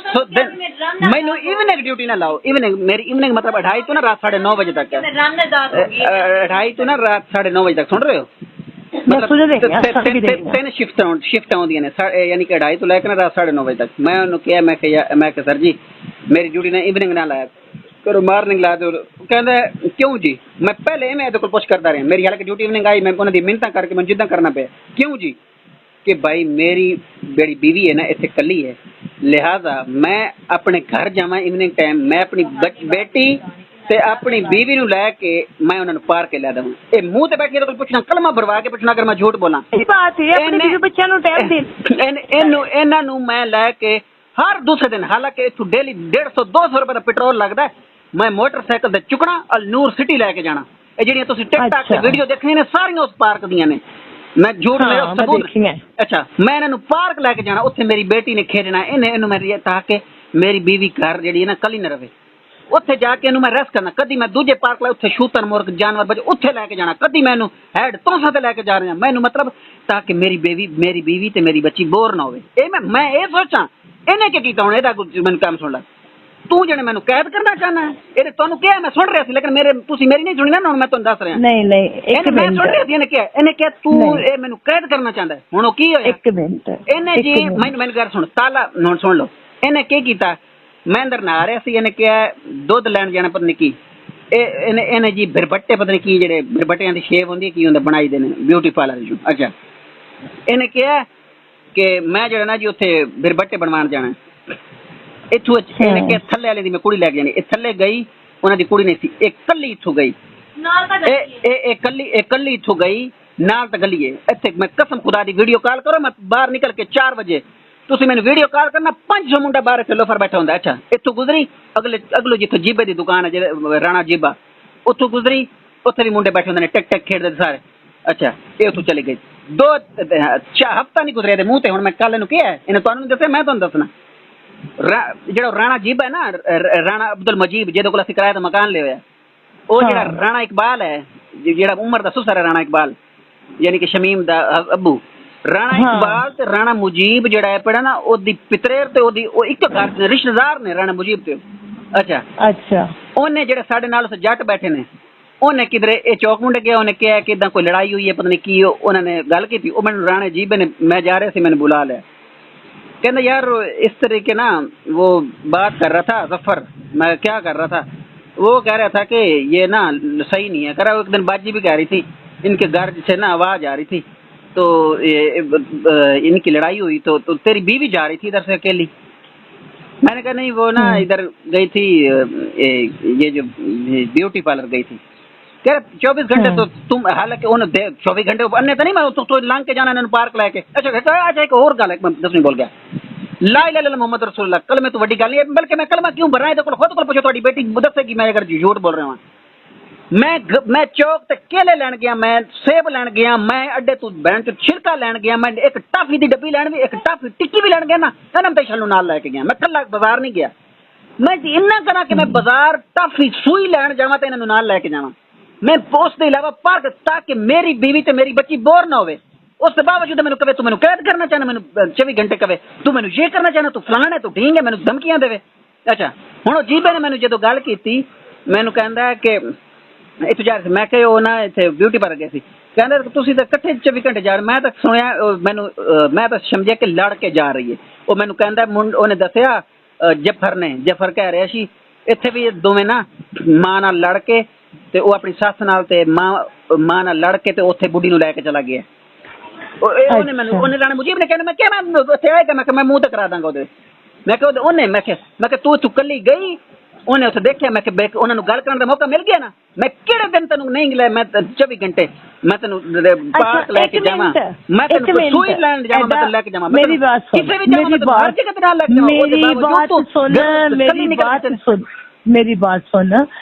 [SPEAKER 3] मैनू इवनिंग ड्यूटी ना लाओ। इवनिंग मेरी इवनिंग मतलब 2:30 तो ना रात 9:30 बजे तक है, 2:30 तो ना रात 9:30 बजे तक। सुन रहे हो, मतलब 3 शिफ्ट आउंदियां ने, यानी कि 2:30 तो लेकर रात 9:30 बजे तक। मैं उन्होंने कहा मैं कहा सर जी मेरी ड्यूटी ना इवनिंग ना लाया करो, मॉर्निंग ला दो। कहंदा क्यों जी, मैं पहले मैं इहदे कोल पुछ करदा रहा, मेरी हालांकि ड्यूटी इवनिंग आई, मैं उन्हां दी मिन्नतां करके मैं जिद्दां करना पे। क्यों जी कि भाई मेरी बड़ी बीवी है ना इत्थे कल्ली है, लिहाजा मैं अपने घर जावां इवनिंग टाइम, मैं अपनी बेटी ते अपनी बीवी नूं लैके मैं उन्हां नूं पार के लै देवां। ए मुंह ते बैठ के कोल पुछना, कलमा भरवा के पुछना अगर मैं झूठ बोलां।
[SPEAKER 4] बात है अपने बीवी बच्चों नूं टाइम दे,
[SPEAKER 3] इन्हां नूं मैं लैके हर दूसरे दिन, हालांकि इत्थों डेली 150-200 रुपए दा पेट्रोल लगदा है, मैं मोटरसाइकिल ते चुकना अल नूर सिटी लैके जाना। ए जेहड़ियां तुसीं टिकटॉक ते वीडियो देखणी ने सारियां उस पार्क दियां ने, मैं झूठ मेरा सबूत। अच्छा मैं इन्हां नूं पार्क लैके जाना, उत्थे मेरी बेटी ने खेडना, इन्हें मेरी ताकि मेरी बीवी घर जेहड़ी है ना कली न रवे, उत्थे जाके इन्हूं मैं रेस्ट करना। कदी मैं दूजे पार्क ला उत्थे शूतर मुर्ग जानवर बच उत्थे लैके जाना, कदी मैं इन्हूं हैड तोसा ते लैके जा रहा मैनू, मतलब ताकि मेरी बीवी ते मेरी बच्ची बोर ना होवे। ए मैं ये सोचां इन्हें क्या कीता हुण, एदा मैनूं काम सुन ला। तू जने मैनू कैद करना चाहना है, ये तैनूं क्या मैं सुन रहा सी, लेकिन मेरे तुसीं मेरी नहीं सुनी ना, हुण मैं तुहानूं दस रहा।
[SPEAKER 4] नहीं एक
[SPEAKER 3] मैं सुन रही थी, इन्हें क्या तू ये मैनू कैद करना चाहता है। हुण की होया, 1 मिनट इन्हें जी मैनू गल सुन, ताला हुण सुन लो। इन्हें की कीता, मैं अंदर नहा रहा सी, इन्हें क्या दुध लैण जाना पता नहीं की, इन्हें जी बिरबट्टे पता नहीं की, जेहड़े बिरबट्टियां दी शेप हुंदी की हुंदा बनाई देने ब्यूटी पार्लर चों। अच्छा इन्हें क्या कि मैं जेहड़ा ना जी उत्थे बिरबट्टे बनवाण जाना, इत्थों इन्हें क्या थल्ले वाले दी मैं कुड़ी लैके जानी, थल्ले गई उन्हां दी कुड़ी नहीं सी, एक कल्ली इत्थों गई, कल्ली इत्थों गई नाल तां गली है। इत्थे मैं कसम खुदा दी वीडियो कॉल करो, मैं बाहर निकल के 4 बजे तुसीं मैनूं वीडियो कॉल करना, 500 मुंडा बाहर इत्थे लोफर बैठा हुंदा। अच्छा इत्थों गुजरी अगलो जित्थों जीबे दी दुकान है जेहड़े राणा जीबा, उत्थों गुजरी, उत्थे भी मुंडे बैठे हुंदे ने टिक टिक खेडदे सारे। अच्छा ये उत्थों चली गई, 2 हफ्ता नहीं गुजरिया मुंह ते। हुण मैं कल इहनूं किहा, इन्हें तुहानूं नहीं दस्सिया, मैं तुहानूं दसना। जेड़ा राणा जीबा है ना, राणा अब्दुल मजीब जेदे कोल असीं किराए दा मकान ले होया, ਉਹ ਜਿਹੜਾ ਰਾਣਾ ਇਕਬਾਲ ਹੈ, ਜਿਹੜਾ ਉਮਰ ਦਾ ਸੁਸਰ ਹੈ ਰਾਣਾ ਇਕਬਾਲ, ਯਾਨੀ ਕਿ ਸ਼ਮੀਮ ਦਾ ਅੱਬੂ, ਰਾਣਾ ਇਕਬਾਲ ਤੇ ਰਾਣਾ ਮੁਜੀਬ ਜਿਹੜਾ ਹੈ ਪੜਾ ਨਾ, ਉਹਦੀ ਪਿਤਰੇਰ ਤੇ ਉਹਦੀ ਉਹ ਇੱਕ ਘਰ ਦੇ ਰਿਸ਼ਤੇਦਾਰ ਨੇ ਰਾਣਾ ਮੁਜੀਬ ਤੇ। ਅੱਛਾ ਉਹਨੇ ਜਿਹੜੇ ਸਾਡੇ ਨਾਲ ਉਸ ਜੱਟ ਬੈਠੇ ਨੇ, ਉਹਨੇ ਕਿਧਰੇ ਇਹ ਚੌਕ ਮੁੰਡੇ ਗਿਆ, ਉਹਨੇ ਕਿਹਾ ਕਿ ਇਦਾਂ ਕੋਈ ਲੜਾਈ ਹੋਈ ਹੈ ਪਤਾ ਨਹੀਂ ਕੀ, ਉਹਨਾਂ ਨੇ ਗੱਲ ਕੀਤੀ। ਉਹ ਮੈਨੂੰ ਰਾਣਾ ਜੀਬ ਨੇ, मैं जा रहा सी, मैंने बुला लिया, कहना यार इस तरीके ना वो बात कर रहा था जफर। मैं क्या कर रहा था, वो कह रहा था कि ये ना सही नहीं है, कह रहा एक दिन बाजी भी कह रही थी, इनके घर से ना आवाज आ रही थी, तो इनकी लड़ाई हुई, तो तेरी बीवी जा रही थी इधर से अकेली। मैंने कहा नहीं वो ना इधर गई थी, ये जो ब्यूटी पार्लर गई थी। कह रहा 24 घंटे तो तुम, हालांकि उन्होंने 24 घंटे अन्य तो नहीं, मैं तो लांग के जाना इन्होंने पार्क लैके। अच्छा एक और गल है, मैं 10 मिनट बोल गया, ला इलाहा इल्लल्लाह मोहम्मद रसूलुल्लाह, कल में तो बड़ी गल नहीं है, बल्कि मैं कलमा क्यों भर रहा है, तो खुद को पूछो, थोड़ी बेटी दसेगी मैं अगर झूठ बोल रहा हूँ। मैं चौक ते केले लैन गया, मैं सेब लैन गया, मैं अड्डे तू बैन तो छिलका लैन गया, मैं एक टाफी दी डब्बी लैन भी, एक टाफी टिक्की भी लैन गया ना, मैं तो शलू नाल लैके गया, मैं कल्ला बाजार नहीं गया। मैं इन्ना करा कि मैं बाजार टाफी सूई लैन जावा तो इन्होंने नाल लैके जावा, मैं उसके अलावा पार्क, ताकि मेरी बीवी ते मेरी बच्ची बोर ना होवे। उसके बावजूद मैंने कहे तू मैंने कैद करना चाहना, मैंने 24 घंटे कहे तू मैंने ये करना चाहना, तू फलाना है, तू ठीक है, मैंने धमकियां देवे। अच्छा हुण जीबे ने मैंने जो गल की, मैनू कहंदा कि इत्थों जा रही, मैं कहा वो ना इत्थे ब्यूटी पार्लर गए सी, कहंदा तुसीं तां इकट्ठे 24 घंटे जा रहे, मैं तो सुनिया मैनू, मैं तो समझिया कि लड़ के जा रही है। वो मैनू कहंदा उन्हें दसिया जफर कह रहा सी इत्थे भी दोवें ना मां नाल लड़ के ते वो अपनी सस नाल ते मां नाल लड़ के ते उत्थे बुढ़ी नूं लैके चला गया। ਉਹਨੇ ਮੈਨੂੰ ਉਹਨੇ ਰਾਣਾ ਮੁਜੀਬ ਨੇ ਕਹਿੰਦਾ, ਮੈਂ ਕਿਹਾ ਮੈਂ ਉੱਥੇ ਆਏਗਾ, ਮੈਂ ਕਿਹਾ ਮੈਂ ਮੂੰਹ ਤੇ ਕਰਾ ਦਾਂਗਾ ਉਹਦੇ। ਮੈਂ ਕਿਹਾ ਉਹਨੇ ਮੈਂ ਕਿਹਾ ਤੂੰ ਕੱਲੀ ਗਈ, ਉਹਨੇ ਉੱਥੇ ਦੇਖਿਆ ਮੈਂ ਕਿ ਉਹਨਾਂ ਨੂੰ ਗੱਲ ਕਰਨ ਦਾ ਮੌਕਾ ਮਿਲ ਗਿਆ ਨਾ ਮੈਂ ਕਿਹੜੇ ਦਿਨ ਤੈਨੂੰ ਨਹੀਂ ਲੈ ਮੈਂ 24 ਘੰਟੇ ਮੈਂ ਤੈਨੂੰ ਪਾਰਕ ਲੈ ਕੇ ਜਾਵਾਂ ਮੈਂ ਤੈਨੂੰ ਸੂਈ ਲੈਣ ਜਾਵਾਂ ਮੈਂ ਤੈਨੂੰ ਲੈ ਕੇ ਜਾਵਾਂ
[SPEAKER 4] ਮੇਰੀ ਬਾਤ ਸੁਣ
[SPEAKER 3] ਕਿਸੇ ਵੀ ਜਾਵਾਂ ਮੈਂ ਹਰ ਜਗ੍ਹਾ ਤੇ ਨਾਲ ਲੈ ਕੇ ਜਾਵਾਂ
[SPEAKER 4] ਮੇਰੀ ਬਾਤ ਸੁਣ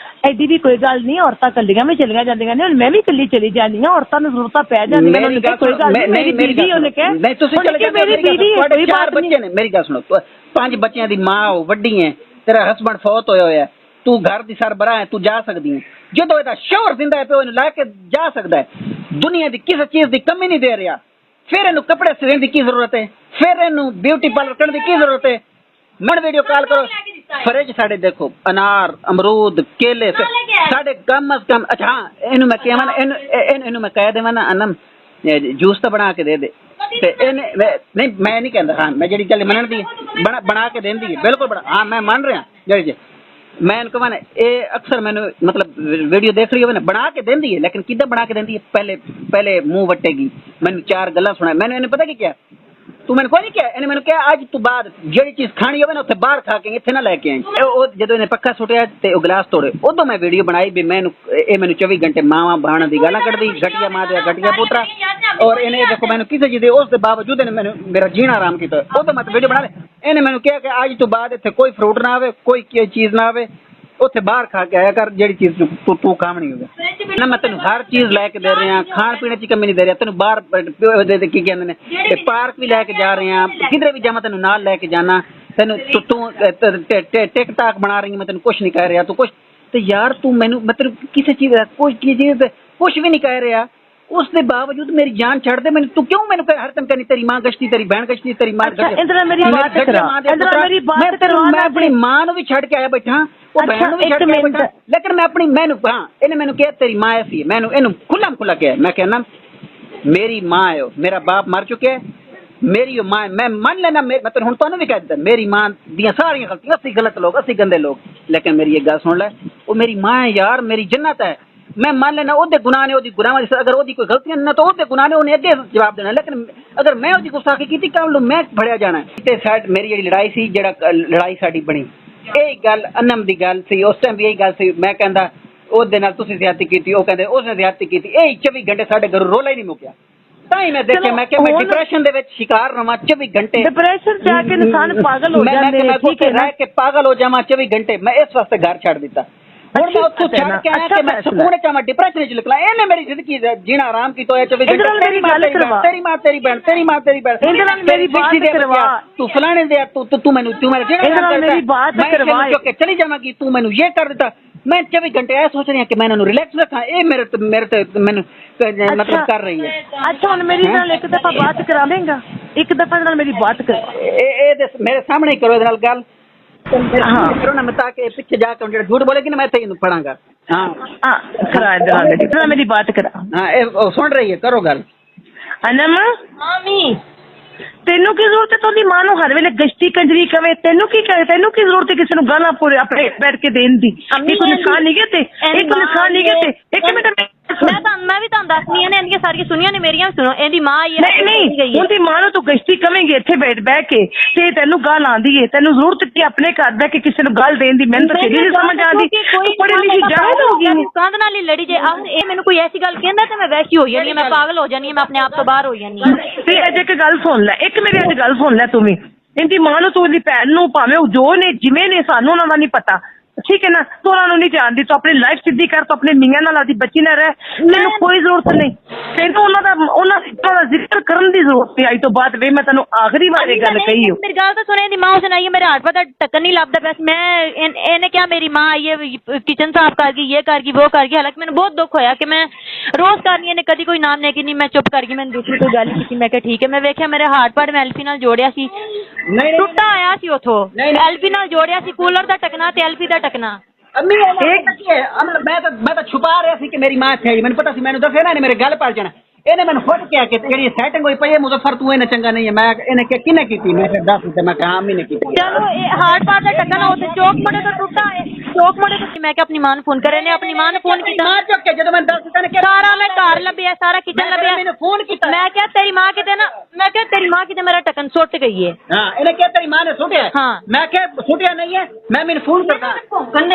[SPEAKER 4] ਐਡੀ ਵੀ ਕੋਈ ਗੱਲ ਨਹੀਂ ਔਰਤਾਂ ਕੱਲੀਆਂ ਵੀ ਚਲੀਆਂ ਜਾਂਦੀਆਂ ਨੇ ਮੈਂ ਵੀ ਕੱਲੀ ਚਲੀ ਜਾਂਦੀ ਹਾਂ ਔਰਤਾਂ ਨੂੰ ਜ਼ਰੂਰਤਾਂ ਪੈ ਜਾਂਦੀਆਂ ਨੇ ਕੋਈ ਗੱਲ ਨਹੀਂ ਮੇਰੀ ਬੀਵੀ ਉਹਨੇ ਕਿਹਾ
[SPEAKER 3] ਨਹੀਂ ਤੁਸੀਂ ਚਲੇ ਜਾਓ ਮੇਰੀ ਬੀਵੀ ਤੁਹਾਡੇ 4 ਬੱਚੇ ਨੇ ਮੇਰੀ ਗੱਲ ਸੁਣੋ 5 ਬੱਚਿਆਂ ਦੀ ਮਾਂ ਹੋ ਵੱਡੀ ਹੈ ਤੇਰਾ ਹਸਬੰਡ ਫੌਤ ਹੋਇਆ ਤੂੰ ਘਰ ਦੀ ਸਰਬਰਾਹ ਹੈ ਤੂੰ ਜਾ ਸਕਦੀ ਹੈ ਜਦੋਂ ਇਹਦਾ ਸ਼ੌਹਰ ਜ਼ਿੰਦਾ ਹੈ ਪਿਓ ਇਹਨੂੰ ਲੈ ਕੇ ਜਾ ਸਕਦਾ ਹੈ ਦੁਨੀਆ ਦੀ ਕਿਸੇ ਚੀਜ਼ ਦੀ ਕਮੀ ਨਹੀਂ ਦੇ ਰਿਹਾ ਫਿਰ ਇਹਨੂੰ ਕੱਪੜੇ ਸਿਉਣ ਦੀ ਕੀ ਜ਼ਰੂਰਤ ਹੈ ਫਿਰ ਇਹਨੂੰ ਬਿਊਟੀ ਪਾਰਲਰ ਕਰਨ ਦੀ ਕੀ ਜ਼ਰੂਰਤ ਹੈ मन वीडियो कॉल करो फ्रिज साढ़े देखो अनार अमरूद केले साढ़े कम अज कम अच्छा हाँ इनू मैं इनू मैं कह देवा ना अनम जूस तो बना के दे दे नहीं मैं नहीं कहता हाँ मैं जी गल मनन दी बना के देंदी है बिल्कुल बना हाँ मैं मान रहा जी मैं इनको मैंने ये अक्सर मैंने मतलब वीडियो देख रही हो बना के देंदी है लेकिन किधर बना के देंदी है पहले मुंह वटेगी मैंने 4 गल्ला सुना मैंने इन्हें पता क्या तू मैंने कोई नहीं किया इन्हें मैंने कहा आज तू बाद जेड़ी चीज खानी होवे ना उत्थे बाहर खा के इत्थे ना लेके आई ओ जदों इन्हें पक्का सुटिया ते ओ गिलास तोड़े उदों मैं वीडियो बनाई भी मैनू 24 घंटे मावा बहाना दी गालां कढदी घटिया मां दे घटिया पुत्रा और इन्हें देखो मैनू किसी चीज दे उस दे बावजूद इन्हें मैनू मेरा जीना आराम कीता उदों मैं वीडियो बना ले इन्हें मैनू कहा कि आज तू बाद इत्थे कोई फ्रूट ना आवे कोई चीज ना आवे ਉੱਥੇ ਬਾਹਰ ਖਾ ਕੇ ਆਇਆ ਕਰ ਜਿਹੜੀ ਚੀਜ਼ ਤੂੰ ਕਾਮਣੀ ਹੋਵੇ ਨਾ ਮੈਂ ਤੈਨੂੰ ਹਰ ਚੀਜ਼ ਲੈ ਕੇ ਦੇ ਰਿਹਾ ਖਾਣ ਪੀਣ ਦੀ ਕਮੀ ਨਹੀਂ ਦੇ ਰਿਹਾ ਤੈਨੂੰ ਬਾਹਰ ਕੀ ਕਹਿੰਦੇ ਨੇ ਤੇ ਪਾਰਕ ਵੀ ਲੈ ਕੇ ਜਾ ਰਹੇ ਆ ਕਿਧਰੇ ਵੀ ਜਾਵਾਂ ਤੈਨੂੰ ਨਾਲ ਲੈ ਕੇ ਜਾਣਾ ਤੈਨੂੰ ਤੂੰ ਟਿਕ ਟਾਕ ਬਣਾ ਰਹੀ ਮੈਂ ਤੈਨੂੰ ਕੁਝ ਨਹੀਂ ਕਹਿ ਰਿਹਾ ਤੂੰ ਕੁਝ ਤੇ ਯਾਰ ਤੂੰ ਮੈਨੂੰ ਮਤਲਬ ਕਿਸੇ ਚੀਜ਼ ਦਾ ਕੁਝ ਵੀ ਨਹੀਂ ਕਹਿ ਰਿਹਾ ਉਸ ਦੇ ਬਾਵਜੂਦ ਮੇਰੀ ਜਾਨ ਛੱਡ ਦੇ ਮੈਨੂੰ ਤੂੰ ਕਿਉਂ ਮੈਨੂੰ ਹਰ ਟਾਈਮ ਕਹਿੰਦੀ ਤੇਰੀ ਮਾਂ ਗਸ਼ਤੀ ਤੇਰੀ ਭੈਣ ਗਸ਼ਤੀ ਤੇਰੀ ਮਾਂ ਮੈਂ ਆਪਣੀ ਮਾਂ ਨੂੰ ਵੀ ਛੱਡ ਕੇ ਆਇਆ ਬੈਠਾ ਉਹ ਭੈਣ ਨੂੰ ਵੀ ਛੱਡ ਕੇ ਬੈਠਾ ਲੇਕਿਨ ਮੈਂ ਆਪਣੀ ਮੈਨੂੰ ਹਾਂ ਇਹਨੇ ਮੈਨੂੰ ਕਿਹਾ ਤੇਰੀ ਮਾਂ ਐਸੀ ਹੈ ਮੈਨੂੰ ਇਹਨੂੰ ਖੁੱਲਾ ਕਿਹਾ ਮੈਂ ਕਹਿੰਦਾ ਮੇਰੀ ਮਾਂ ਹੈ ਮੇਰਾ ਬਾਪ ਮਰ ਚੁੱਕਿਆ ਮੇਰੀ ਮਾਂ मैं मान लेना मैं तो हुण भी कह दिता मेरी मां दियां सारियां गलतियां असि गलत लोग असि गंदे लोग लेकिन मेरी एक गल सुन ले वो मेरी मां है यार मेरी जन्नत है मैं मान लेना ओदे गुनाह ने ओदी गुनाह अगर ओदी कोई गलतियां ना तो ओदे गुनाह ने उन्हें अगे जवाब देना लेकिन अगर मैं ओदी गुस्ताखी कीती कल नु मैं फड़िया जाना ते साड मेरी जेड़ी लड़ाई सी जेड़ा लड़ाई साडी बनी यही गल अनम दी गल सी उस टाइम भी यही गल सी मैं कहंदा ओदे नाल तुसी ज़्यादती कीती ओ कहंदे उसने ज़्यादती कीती यही 24 घंटे साडे घर रोला ही नहीं मुक्या ताई मैं देखिया मैं कि मैं डिप्रेशन दे विच शिकार रहा 24 घंटे
[SPEAKER 4] डिप्रेशन से आके इंसान पागल हो जांदे
[SPEAKER 3] मैं ठीक है रह के पागल हो जावां 24 घंटे मैं इस वास्ते घर छोड़ दिता और मैं उत्थों छड़ के आया कि मैं सुकून च मैं डिप्रेशन च निकला इन्हें मेरी जिंदगी जीना आराम की तो 24 घंटे तेरी मां तेरी बहन मेरी बात करवा तू फलाने दे तू मैनू तू मेरे जीना मेरी बात करवा के चली जावांगी तू मैनू ये कर देता मैं 24 घंटे ऐसा सोच रही हूं कि मैं इन्हें रिलैक्स रखा ये मेरे मैनू मतलब कर रही है
[SPEAKER 4] अच्छा हुन मेरी नाल एक दफा बात करा देगा एक दफा नाल मेरी बात कर
[SPEAKER 3] ए मेरे सामने ही करो इहदे नाल गल हाँ करो ना मैं ताकि पीछे जाकर जो झूठ बोलेगी ना मैं तेन पढ़ांगा हाँ
[SPEAKER 4] करा मेरी बात करा
[SPEAKER 3] हाँ सुन रही है करो गल
[SPEAKER 4] अनम मामी तेनू की जरूरत है तोदी मां नू हर वेले गश्ती कंजरी कवे तेनू की जरूरत है किसी नू गाना पूरे अपने बैठ के देन दी एक निशान नहीं गए एक निशान नहीं गए एक मिनट
[SPEAKER 2] मैं भी तुहानू दसनी है ने सारी सुनिया ने मेरियां सुनो एदी मां आई है
[SPEAKER 4] नहीं उनदी मां नू तू गश्ती कवेंगे इत्थे बैठ के ते तेनू गाल आंदी है तेनू जरूरत है अपने घर बैठ के किसी नू गाल देन दी मैनू तो तेरी नहीं समझ आंदी तू पढ़ी लिखी जाहिल हो गई
[SPEAKER 2] कंध नाल ही लड़ी जे ए मैनू कोई ऐसी गल कहंदा ते मैं वैसी हो जानी मैं पागल हो जानी मैं अपने आप तो बाहर हो जानी
[SPEAKER 4] ते अज एक गल सुन ले एक मेरी अज गल सुन ले तू भी इनदी मां नू तू दी भैन नू भावें जो ने जिवें ने सानू उन्हां दा नहीं पता ठीक है ना तो उन्होंने नहीं जानती तो अपनी लाइफ सीधी कर तो अपने मियां नाल आदी बच्ची ना रह मैनू कोई जरूरत नहीं तेनू उन्हां दा जिक्र करन दी जरूरत नहीं आई तो बाद वे मैं तेनू आखिरी बार एक गल कही हो
[SPEAKER 2] मेरी गल तो सुने दी मां सुनाई है मेरे हाथ पर टक्कर नहीं लभदा बस मैं इन्हें क्या मेरी मां आई है किचन साफ कर गई ये कर गई वो कर गई हालांकि मैंने बहुत दुख होया कि मैं रोज करनी है कदी कोई नाम लेके नहीं मैं चुप कर गई मैंने दूसरी कोई गल की मैं ठीक है मैं वेख्या मेरे हाथ पर मैं एल्फी नाल जोड़िया सी टुटा आया सी उथों एल्फी नाल जोड़िया सी कूलर दा टकना ते एल्फी दा टकना
[SPEAKER 3] अम्मी मैं तो छुपा रहा सी कि मेरी मां थे मैंने पता सी मैंने दसे ना मेरे गल पल जाना इन्हें मैंने खुद क्या कि जेडी सेटिंग होई पई है मुजफ्फर तू इन्हें चंगा नहीं है मैं इन्हें क्या किने कीती मैं फिर दस मैं कहा अम्मी ने कीती
[SPEAKER 2] चलो हार्ट पार दा टकना उते चौक पड़े तो टूटा है ਚੌਕ ਮੁੰਡੇ ਤੋਂ ਮੈਂ ਕਿ ਆਪਣੀ ਮਾਂ ਨੂੰ ਫੋਨ ਕਰੇ ਨੇ ਆਪਣੀ ਮਾਂ ਨੂੰ ਫੋਨ ਕੀਤਾ
[SPEAKER 3] ਮਾਂ ਚੁੱਕ ਕੇ ਜਦੋਂ ਮੈਂ ਦੱਸ ਦਿੱਤਾ ਨੇ ਕਿ
[SPEAKER 2] ਸਾਰਾ ਮੈਂ ਘਰ ਲੱਭਿਆ ਸਾਰਾ ਕਿਚਨ ਲੱਭਿਆ
[SPEAKER 3] ਮੈਨੂੰ ਫੋਨ ਕੀਤਾ
[SPEAKER 2] ਮੈਂ ਕਿਹਾ ਤੇਰੀ ਮਾਂ ਕਿਤੇ ਨਾ ਮੈਂ ਕਿਹਾ ਤੇਰੀ ਮਾਂ ਕਿਤੇ ਮੇਰਾ ਟਕਨ ਸੁੱਟ ਗਈ ਹੈ
[SPEAKER 3] ਹਾਂ ਇਹਨੇ ਕਿਹਾ ਤੇਰੀ ਮਾਂ ਨੇ ਸੁੱਟਿਆ
[SPEAKER 2] ਹਾਂ।
[SPEAKER 3] ਮੈਂ ਕਿਹਾ ਸੁੱਟਿਆ ਨਹੀਂ ਹੈ ਮੈਂ ਮੈਨੂੰ ਫੋਨ ਕਰਦਾ